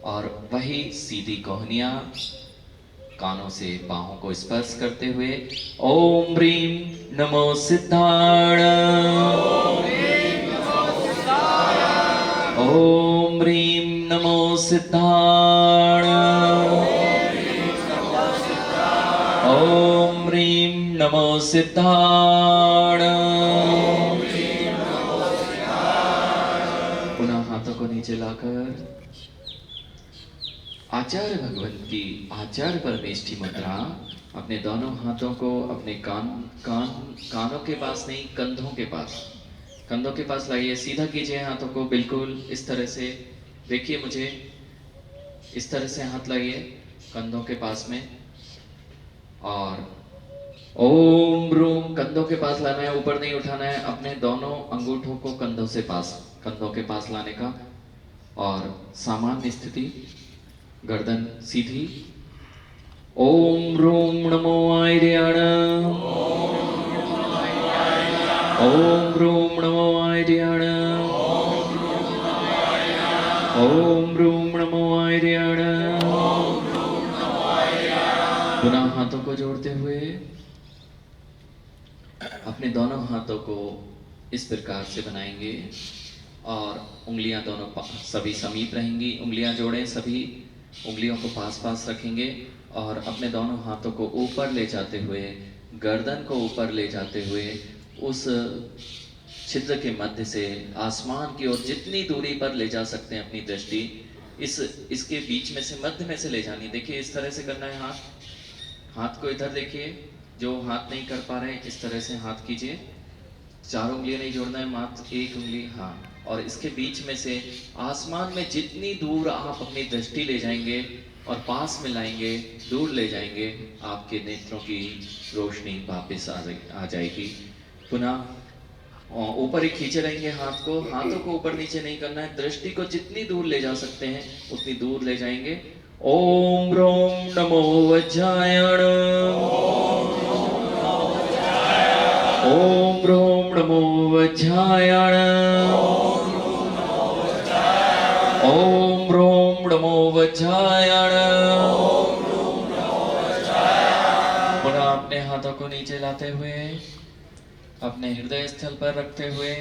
और वही सीधी कोहनियां कानों से बाहों को स्पर्श करते हुए ओम ह्रीं नमो सिद्धाण। ओम ह्रीं नमो सिद्धाण। ओम ह्रीं नमो सिद्धाण। पुनः हाथों को नीचे लाकर आचार्य भगवान की आचार्य परमेष्ठी मुद्रा अपने दोनों हाथों को अपने कानों के पास नहीं कंधों के पास लाइए। सीधा कीजिए हाथों को बिल्कुल इस तरह से। देखिए मुझे इस तरह से हाथ लाइए कंधों के पास में और ओम रूम कंधों के पास लाना है, ऊपर नहीं उठाना है। अपने दोनों अंगूठों को कंधों के पास लाने का और सामान्य स्थिति गर्दन सीधी। ओम रूम नमो आर्याण। ओम रूम नमो आर्याण। ओम रूम नमो आर्याण। पुनः हाथों को जोड़ते हुए अपने दोनों हाथों को इस प्रकार से बनाएंगे और उंगलियां दोनों सभी समीप रहेंगी। उंगलियां जोड़ें, सभी उंगलियों को पास पास रखेंगे और अपने दोनों हाथों को ऊपर ले जाते हुए गर्दन को ऊपर ले जाते हुए उस छिद्र के मध्य से आसमान की ओर जितनी दूरी पर ले जा सकते हैं अपनी दृष्टि इसके बीच में से मध्य में से ले जानी। देखिए इस तरह से करना है। हाथ को इधर देखिए, जो हाथ नहीं कर पा रहे हैं इस तरह से हाथ कीजिए। चारों उंगलियां नहीं जोड़ना है, मात्र एक उंगली। हाँ, और इसके बीच में से आसमान में जितनी दूर आप अपनी दृष्टि ले जाएंगे और पास में लाएंगे, दूर ले जाएंगे, आपके नेत्रों की रोशनी वापस आ जाएगी। पुनः ऊपर ही खींचे रहेंगे हाथ को। हाथों को ऊपर नीचे नहीं करना है, दृष्टि को जितनी दूर ले जा सकते हैं उतनी दूर ले जाएंगे। ओम रोम नमो वज्रायण। ओम रोम नमो वज्रायण। ओम रोम नमो वज्रायण। पुनः अपने हाथों को नीचे लाते हुए अपने हृदय स्थल पर रखते हुए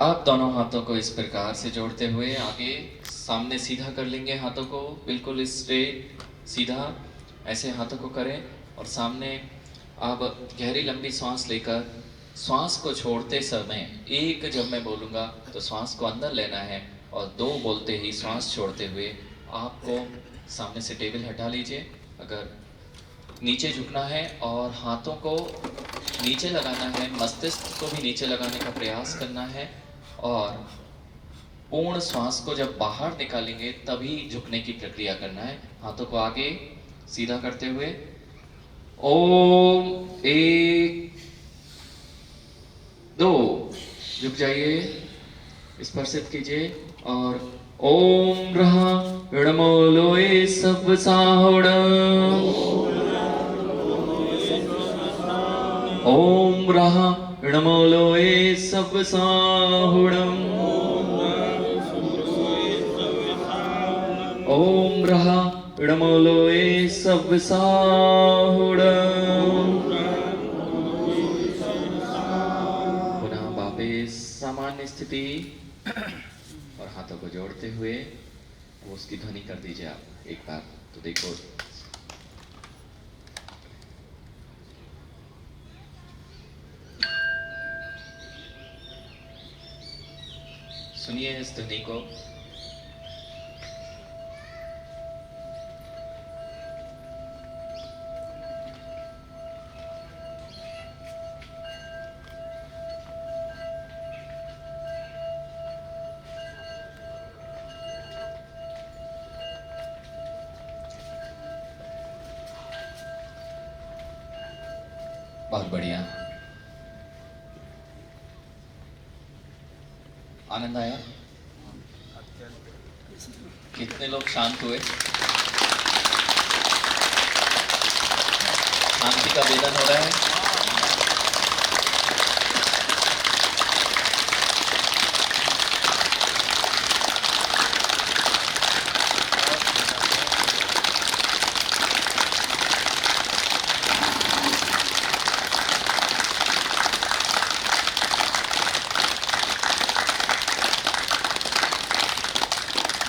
आप दोनों हाथों को इस प्रकार से जोड़ते हुए आगे सामने सीधा कर लेंगे। हाथों को बिल्कुल स्ट्रेट सीधा ऐसे हाथों को करें और सामने आप गहरी लंबी सांस लेकर श्वास को छोड़ते समय एक जब मैं बोलूँगा तो श्वास को अंदर लेना है और दो बोलते ही श्वास छोड़ते हुए आपको सामने से टेबल हटा लीजिए। अगर नीचे झुकना है और हाथों को नीचे लगाना है, मस्तिष्क को भी नीचे लगाने का प्रयास करना है और पूर्ण श्वास को जब बाहर निकालेंगे तभी झुकने की प्रक्रिया करना है। हाथों को आगे सीधा करते हुए ओम 1 2 झुक जाइए, स्पर्शित कीजिए और ओम रहा णमो लोए सब साहुण। ओम रहा णमोलोए सब साहुणम ओम रहा णमोलोए सब साहुणम। पुनः वापिस सामान्य स्थिति और हाथों को जोड़ते हुए वो उसकी ध्वनि कर दीजिए आप एक बार तो देखो। सुनिए इस ध्वनि को। बहुत बढ़िया, आनंद आया? कितने लोग शांत हुए? शांति का वेदन हो रहा है?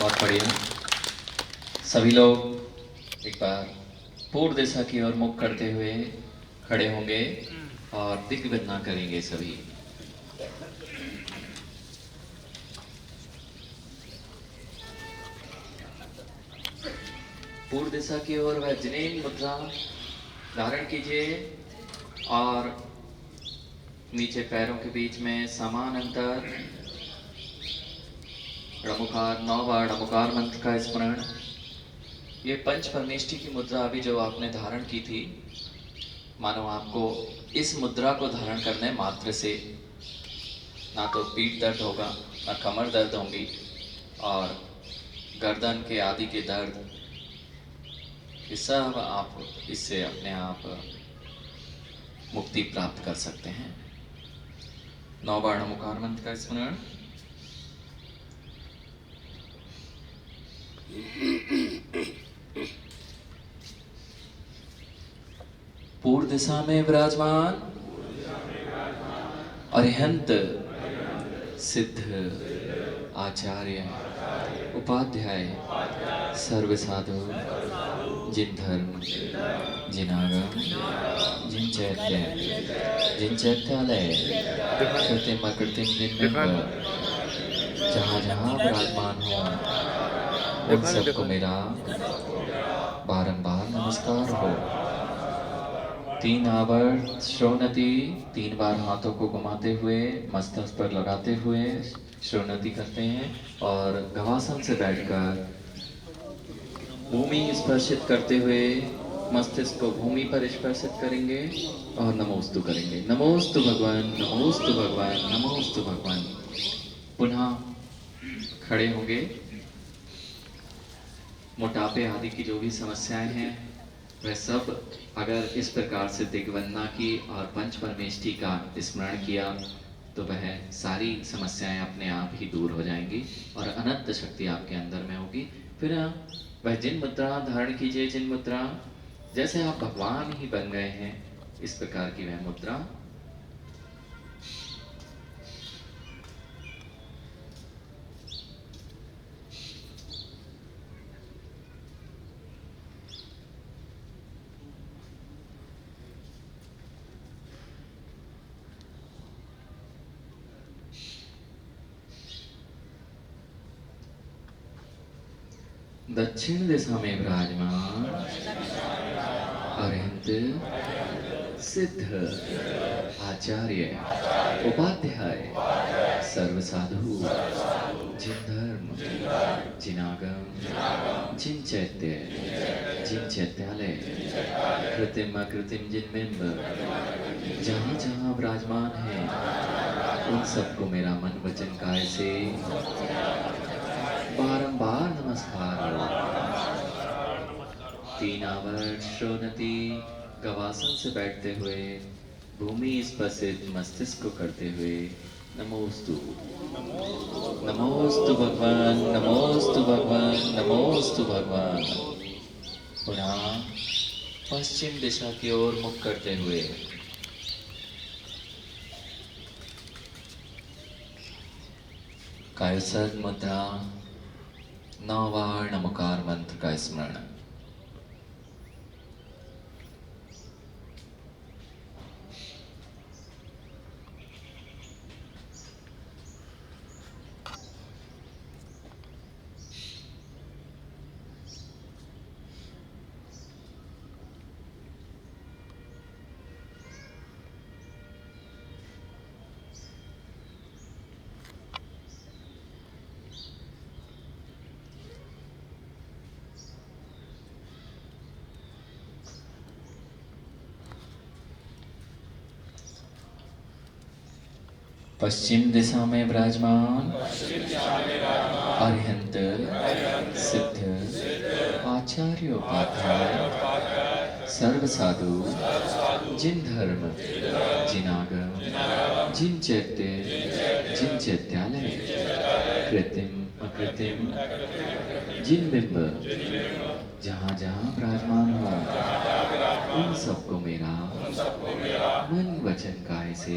बहुत बढ़िया। सभी लोग एक बार पूर्व दिशा की ओर मुख करते हुए खड़े होंगे और दिग्वंदना करेंगे सभी। पूर्व दिशा की ओर वज्रनेन मुद्रा धारण कीजिए और नीचे पैरों के बीच में समान अंतर, णमुकार 9 बार णमुकार मंत्र का स्मरण। ये पंच परमेष्टि की मुद्रा अभी जो आपने धारण की थी, मानो आपको इस मुद्रा को धारण करने मात्र से ना तो पीठ दर्द होगा, ना कमर दर्द होंगी और गर्दन के आदि के दर्द, ये सब आप इससे अपने आप मुक्ति प्राप्त कर सकते हैं। 9 बार णमुकार मंत्र का स्मरण। पूर्व दिशा में विराजमान अरिहंत सिद्ध आचार्य उपाध्याय सर्व साधु जिन धर्म जिन आगम जिन चैत्य जिन चैत्यालय कृतिम अकृतिम निर्मित जहाँ जहाँ विराजमान हो उन सबको मेरा बारंबार नमस्कार हो। 3 आवर्त श्रोणति, 3 बार हाथों को घुमाते हुए मस्तक पर लगाते हुए श्रोणति करते हैं और गवासन से बैठकर भूमि स्पर्शित करते हुए मस्तिष्क को भूमि पर स्पर्शित करेंगे और नमोस्तु करेंगे। नमोस्तु भगवान, नमोस्तु भगवान, नमोस्तु भगवान। पुनः खड़े होंगे। मोटापे आदि की जो भी समस्याएं हैं वह सब अगर इस प्रकार से दिग्वंदना की और पंच परमेष्टि का स्मरण किया तो वह सारी समस्याएं अपने आप ही दूर हो जाएंगी और अनंत शक्ति आपके अंदर में होगी। फिर वह जिन मुद्रा धारण कीजिए, जिन मुद्रा जैसे आप भगवान ही बन गए हैं, इस प्रकार की वह मुद्रा। दक्षिण दिशा में विराजमान अरिहंत सिद्ध आचार्य उपाध्याय सर्व साधु जिन धर्म जिन आगम जिन चैत्य जिन चैत्यालय कृत्रिम अकृत्रिम जिन बिंब जहाँ जहाँ विराजमान है उन सबको मेरा मन वचन काय से बारंबार नमस्कार। 3 आवर्त श्रोणति गवासन से बैठते हुए भूमि स्पर्शित मस्तिष्क को करते हुए नमोस्तु, नमोस्तु भगवान, नमोस्तु भगवान, नमोस्तु भगवान। पुनः पश्चिम दिशा की ओर मुख करते हुए कायसर मुद्रा, 9 बार नमोकार मंत्र का स्मरण। पश्चिम दिशा में विराजमान अरिहंत सिद्ध आचार्य उपाध्याय सर्व साधु, जिन धर्म, जिन आगम, जिन चैत्य, जिन चैत्यालय, कृत्रिम अकृत्रिम, जिन बिंब जहाँ जहाँ विराजमान हो, उन सबको मेरा मन वचन काय से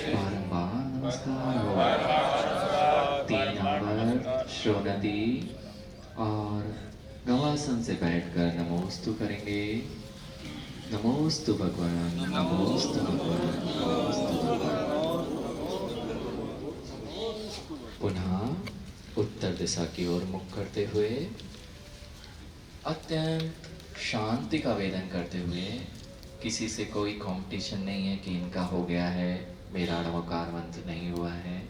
बारंबार नमस्कार हो। 3 नंबर श्रोणति और गवासन से बैठकर नमोस्तु करेंगे। नमोस्तु भगवान, नमोस्तु भगवान, नमोस्तु भगवान। पुनः उत्तर दिशा की ओर मुख करते हुए अत्यंत शांति का वेदन करते हुए, किसी से कोई कंपटीशन नहीं है कि इनका हो गया है, मेरा नमोकार मंत्र नहीं हुआ है।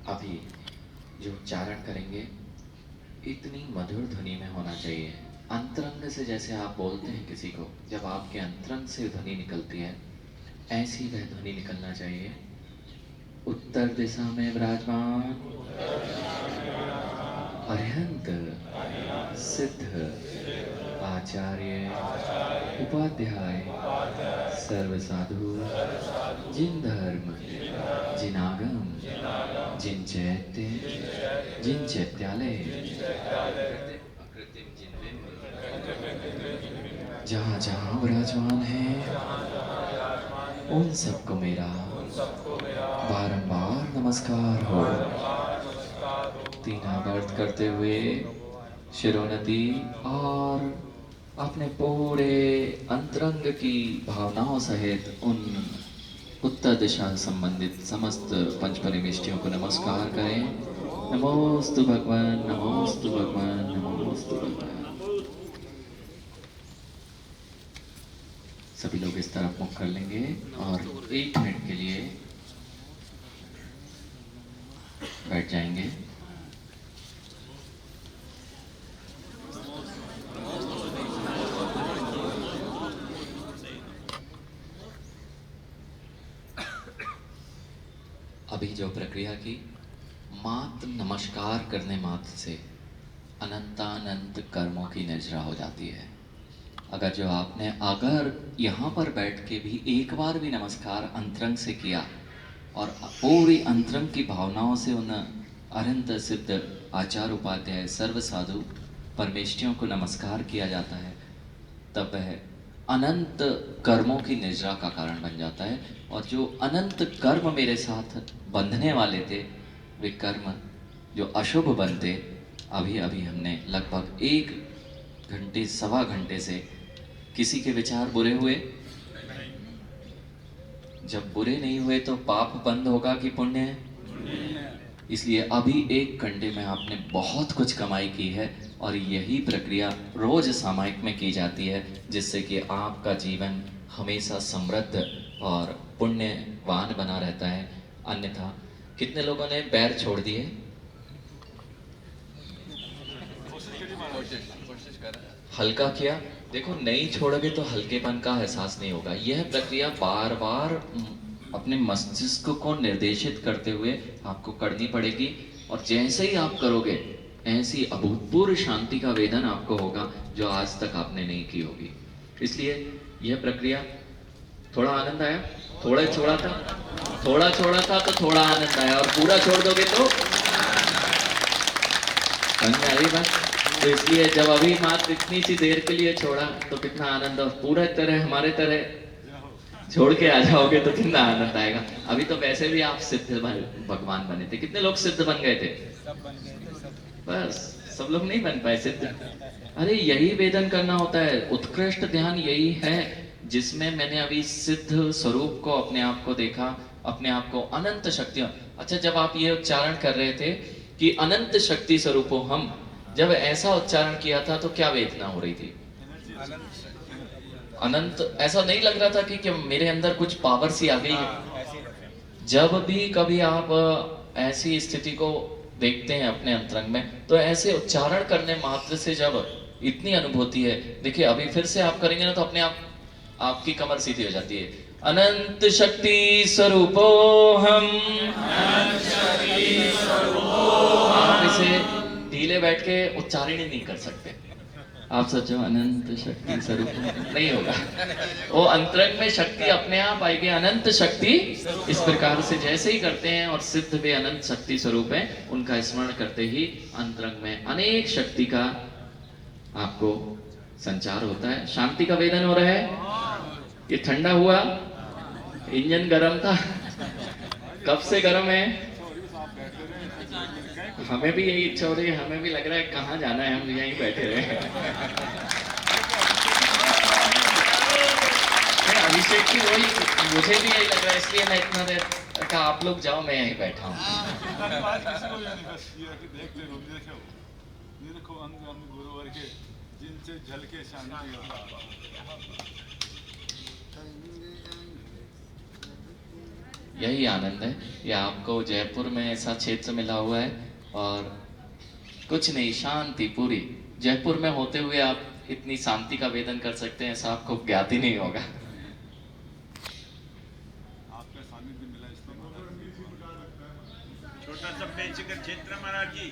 अभी जो उच्चारण करेंगे इतनी मधुर ध्वनि में होना चाहिए, अंतरंग से। जैसे आप बोलते हैं किसी को, जब आपके अंतरंग से ध्वनि निकलती है, ऐसी वह ध्वनि निकलना चाहिए। उत्तर दिशा में विराजमान अरिहंत सिद्ध आचार्य उपाध्याय सर्व साधु, जिन धर्म, जिन आगम, जिन चैत्य, जिन चैत्यालय, जहाँ जहाँ विराजमान है, उन सबको मेरा बारंबार नमस्कार हो। 3 आवर्त करते हुए शिरोन्नति और अपने पूरे अंतरंग की भावनाओं सहित उन उत्तर दिशा से संबंधित समस्त पंच परिमिष्टियों को नमस्कार करें। नमोस्तु भगवान, नमोस्तु भगवान, नमोस्तु भगवान। सभी लोग इस तरफ मुख कर लेंगे और 1 मिनट के लिए बैठ जाएंगे। अभी जो प्रक्रिया की, मात्र नमस्कार करने मात्र से अनंतानंत कर्मों की निर्जरा हो जाती है। अगर यहाँ पर बैठ के भी एक बार भी नमस्कार अंतरंग से किया और पूरी अंतरंग की भावनाओं से उन अनंत सिद्ध आचार्य उपाध्याय सर्व साधु परमेष्टियों को नमस्कार किया जाता है, तब वह अनंत कर्मों की निजरा का कारण बन जाता है। और जो अनंत कर्म मेरे साथ बंधने वाले थे, वे कर्म जो अशुभ बनते, अभी अभी हमने लगभग 1 घंटे 1.25 घंटे से, किसी के विचार बुरे हुए? जब बुरे नहीं हुए तो पाप बंद होगा कि पुण्य है? इसलिए अभी एक घंटे में आपने बहुत कुछ कमाई की है और यही प्रक्रिया रोज सामायिक में की जाती है, जिससे कि आपका जीवन हमेशा समृद्ध और पुण्यवान बना रहता है। अन्यथा कितने लोगों ने बैर छोड़ दिए? हल्का किया। देखो, नहीं छोड़ोगे तो हल्केपन का एहसास नहीं होगा। यह प्रक्रिया बार बार अपने मस्तिष्क को निर्देशित करते हुए आपको करनी पड़ेगी, और जैसे ही आप करोगे ऐसी अभूतपूर्व शांति का वेदन आपको होगा जो आज तक आपने नहीं की होगी। इसलिए यह प्रक्रिया, थोड़ा आनंद आया? थोड़ा छोड़ा था, थोड़ा छोड़ा था तो थोड़ा आनंद आया, और पूरा छोड़ दोगे तो समझ में आई बात? तो इसलिए जब अभी मात्र इतनी सी देर के लिए छोड़ा तो कितना आनंद, और पूरा तरह हमारे तरह छोड़ के आ जाओगे तो कितना आनंद आएगा। अभी तो वैसे भी आप सिद्ध भगवान बने थे। कितने लोग सिद्ध बन गए थे? बस सब लोग नहीं बन पाए सिद्ध। अरे यही वेदन करना होता है। उत्कृष्ट ध्यान यही है जिसमें मैंने अभी सिद्ध स्वरूप को, अपने आप को देखा, अपने आप को अनंत शक्तियों। अच्छा, जब आप ये उच्चारण कर रहे थे कि अनंत शक्ति स्वरूपो हम, जब ऐसा उच्चारण किया था तो क्या वेदना हो रही थी? अनंत। ऐसा नहीं लग रहा था कि मेरे अंदर कुछ पावर सी आ गई है? जब भी कभी आप ऐसी स्थिति को देखते हैं अपने अंतरंग में, तो ऐसे उच्चारण करने मात्र से जब इतनी अनुभूति है, देखिए अभी फिर से आप करेंगे ना तो अपने आप आपकी कमर सीधी हो जाती है। अनंत शक्ति स्वरूपो हम। आप इसे ढीले बैठ के उच्चारण ही नहीं कर सकते। आप सोचो अनंत शक्ति स्वरूप, नहीं होगा। वो अंतरंग में शक्ति अपने आप आएगी। अनंत शक्ति इस प्रकार से जैसे ही करते हैं, और सिद्ध वे अनंत शक्ति स्वरूप है, उनका स्मरण करते ही अंतरंग में अनेक शक्ति का आपको संचार होता है। शांति का वेदन हो रहा है। ये ठंडा हुआ, इंजन गर्म था, कब से गर्म है? हमें भी यही इच्छा हो रही है, हमें भी लग रहा है कहाँ जाना है, हम यहीं बैठे रहे। अभिषेक की वही, मुझे भी यही लग रहा है, इसलिए मैं इतना देर कहा आप लोग जाओ, मैं यहीं बैठा हूँ। जिनसे झलके शांति। यही आनंद है। ये आपको जयपुर में ऐसा क्षेत्र मिला हुआ है, और कुछ नहीं, शांति पूरी। जयपुर में होते हुए आप इतनी शांति का वेदन कर सकते हैं, ऐसा आपको ज्ञात ही नहीं होगा। आपका सानिध्य मिला इसमें। छोटा सा बेचकर क्षेत्र महाराज जी।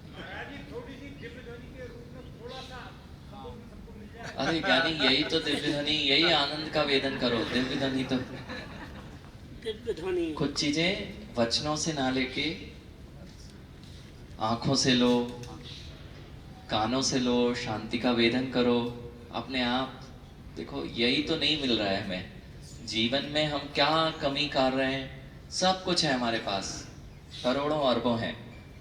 महाराज जी थोड़ी सी दिव्य ध्वनि के रूप में थोड़ा सा। अरे ज्ञानी, यही तो दिव्य ध्वनि, यही आनंद का वेदन करो। दिव्य ध्वनि तो कुछ चीजें वचनों से ना लेके आंखों से लो, कानों से लो, शांति का वेदन करो अपने आप। देखो, यही तो नहीं मिल रहा है हमें। जीवन में हम क्या कमी कर रहे हैं? सब कुछ है हमारे पास, करोड़ों अरबों हैं,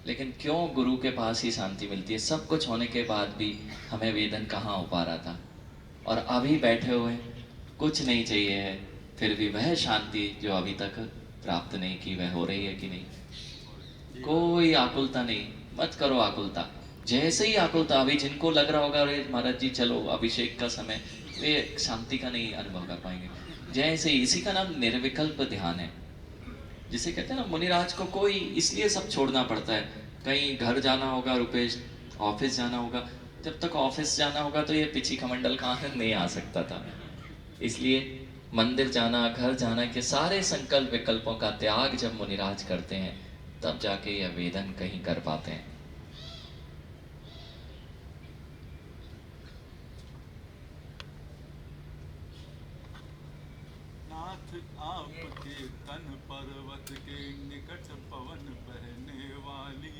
लेकिन क्यों गुरु के पास ही शांति मिलती है? सब कुछ होने के बाद भी हमें वेदन कहाँ हो पा रहा था? और अभी बैठे हुए कुछ नहीं चाहिए है, फिर भी वह शांति जो अभी तक प्राप्त नहीं की, वह हो रही है कि नहीं? कोई आकुलता नहीं, मत करो आकुलता। जैसे ही आकुलता, अभी जिनको लग रहा होगा अरे महाराज जी चलो अभिषेक का समय, वे शांति का नहीं अनुभव कर पाएंगे। जैसे ही, इसी का नाम निर्विकल्प ध्यान है। जिसे कहते हैं ना, मुनिराज को कोई इसलिए सब छोड़ना पड़ता है। कहीं घर जाना होगा रुपेश, ऑफिस जाना होगा, जब तक ऑफिस जाना होगा तो ये पिछी कमंडल का आनंद नहीं आ सकता था। इसलिए मंदिर जाना, घर जाना के सारे संकल्प विकल्पों का त्याग जब मुनिराज करते हैं, तब जाके यह वेदन कहीं कर पाते हैं। नाथ आपके तन पर्वत के निकट पवन बहने वाली,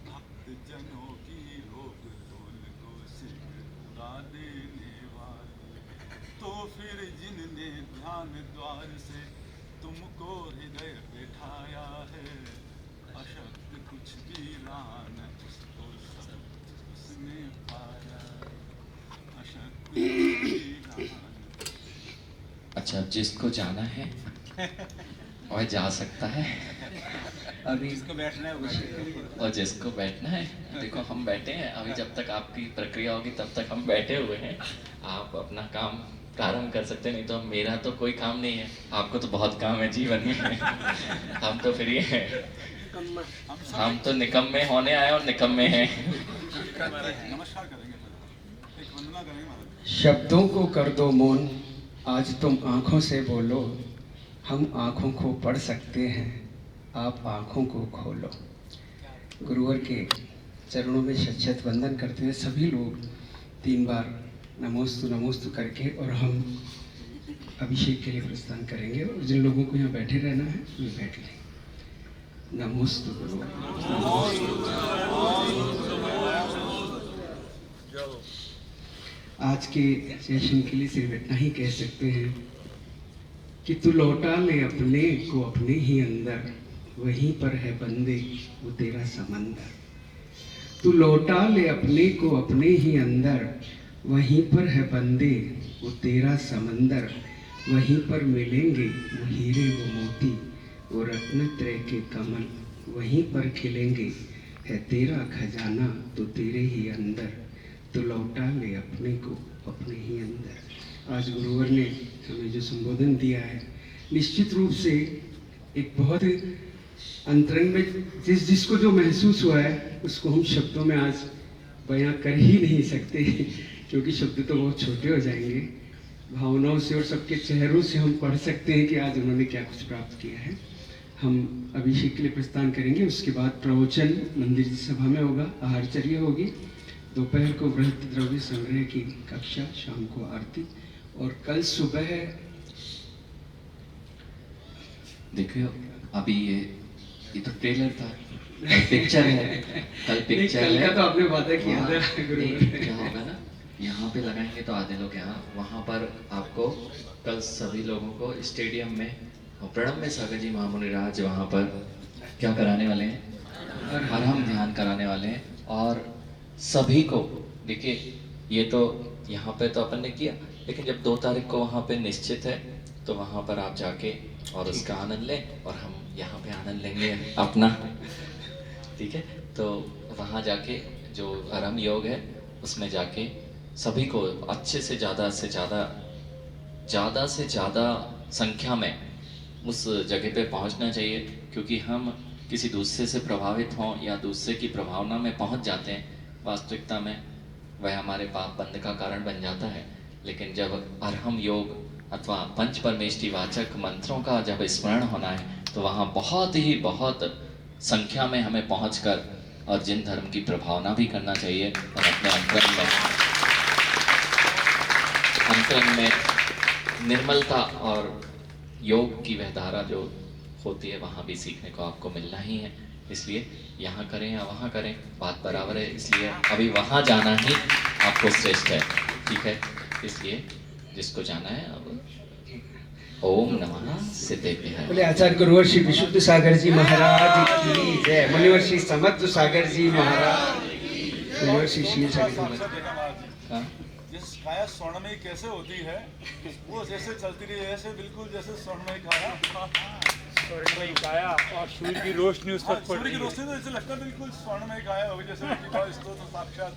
भक्त जनों की रोग धूल को शीघ्र उड़ा देने वाली। तो फिर जिनने ध्यान द्वार से तुमको हृदय बैठाया है, अशक्त कुछ भी लान उसको सब उसने पाया। अशक्त कुछ भी लान। अच्छा, जिसको जाना है वह जा सकता है अभी इसको बैठना है वो और जिसको बैठना है, देखो हम बैठे हैं अभी, जब तक आपकी प्रक्रिया होगी तब तक हम बैठे हुए हैं। आप अपना काम प्रारंभ कर सकते हैं, नहीं तो मेरा तो कोई काम नहीं है, आपको तो बहुत काम है जीवन में। हम तो फ्री हैं, हम तो निकम्मे होने आए और निकम्मे हैं। नमस्कार करेंगे, एक वंदना करेंगे महाराज। शब्दों को कर दो मौन, आज तुम आंखों से बोलो। हम आंखों को पढ़ सकते हैं, आप आंखों को खोलो। गुरुवर के चरणों में शत वंदन करते हुए सभी लोग 3 बार नमोस्तु करके और हम अभिषेक के लिए प्रस्थान करेंगे। और जिन लोगों को यहाँ बैठे रहना है वे बैठ लें। नमोस्तु गुरुवर। आज के सेशन के लिए सिर्फ इतना ही कह सकते हैं कि तू लौटा ले अपने को अपने ही अंदर, वहीं पर है बंदे वो तेरा समंदर। तू लौटा ले अपने को अपने ही अंदर, वहीं पर है बंदे वो तेरा समंदर। वहीं पर मिलेंगे वो हीरे वो मोती, वो रत्न त्रय के कमल, वहीं पर खिलेंगे। है तेरा खजाना तो तेरे ही अंदर, तो लौटा ले अपने को अपने ही अंदर। आज गुरुवर ने हमें जो संबोधन दिया है, निश्चित रूप से एक बहुत अंतरंग में जिसको जो महसूस हुआ है उसको हम शब्दों में आज बयां कर ही नहीं सकते, क्योंकि शब्द तो बहुत छोटे हो जाएंगे। भावनाओं से और सबके चेहरों से हम पढ़ सकते हैं कि आज उन्होंने क्या कुछ प्राप्त किया है। हम अभिषेक के लिए प्रस्थान करेंगे, उसके बाद प्रवचन मंदिर की सभा में होगा, आहारचर्या होगी, दोपहर को वृहत द्रव्य संग्रह की कक्षा, शाम को आरती, और कल सुबह देखियो अभी ये तो ट्रेलर था, कल पिक्चर है, कल पिक्चर कल है। का तो आपने वादा किया था गुरुवर। नहीं, क्या होगा ना, यहाँ पे लगाएंगे तो आधे लोग यहाँ, वहाँ पर आपको कल सभी लोगों को स्टेडियम में प्रणब में सागर जी महामुनि राज वहाँ पर क्या कराने वाले हैं, अरहम ध्यान कराने वाले हैं। और सभी को देखिए, ये तो यहाँ पे तो अपन ने किया, लेकिन जब 2 तारीख को वहाँ पे निश्चित है तो वहाँ पर आप जाके और उसका आनंद लें, और हम यहाँ पे आनंद लेंगे अपना, ठीक है। तो वहाँ जाके जो अरहम योग है उसमें जाके सभी को अच्छे से ज़्यादा से ज़्यादा संख्या में उस जगह पे पहुंचना चाहिए, क्योंकि हम किसी दूसरे से प्रभावित हों या दूसरे की प्रभावना में पहुंच जाते हैं, वास्तविकता में वह हमारे पाप बंध का कारण बन जाता है। लेकिन जब अरहम योग अथवा पंच परमेष्टि वाचक मंत्रों का जब स्मरण होना है तो वहाँ बहुत संख्या में हमें पहुंचकर और जिन धर्म की प्रभावना भी करना चाहिए, और अपने अंतरंग में निर्मलता और योग की वह धारा जो होती है वहाँ भी सीखने को आपको मिलना ही है। इसलिए यहाँ करें या वहाँ करें, बात बराबर है, इसलिए अभी वहाँ जाना ही आपको श्रेष्ठ है, ठीक है। इसलिए जिसको जाना है अब ओम नमः सिद्धेभ्यः। बोले आचार्य गुरुवर श्री विशुद्ध सागर जी महाराज की जय। मुनिवर श्री समर्थ सागर जी महाराज, गुरुवर श्री शील सागर जी महाराज। हाँ? जिस काया स्वर्णमयी कैसे होती है, वो जैसे चलती रही ऐसे बिल्कुल जैसे स्वर्णमयी काया, स्वर्णमयी काया और सूर्य की रोशनी उस पर पड़ सूर्य रही की है। रोशनी तो ऐसे लगता है बिल्कुल स्वर्णमयी काया होगी, जैसे स्तोत्र साक्षात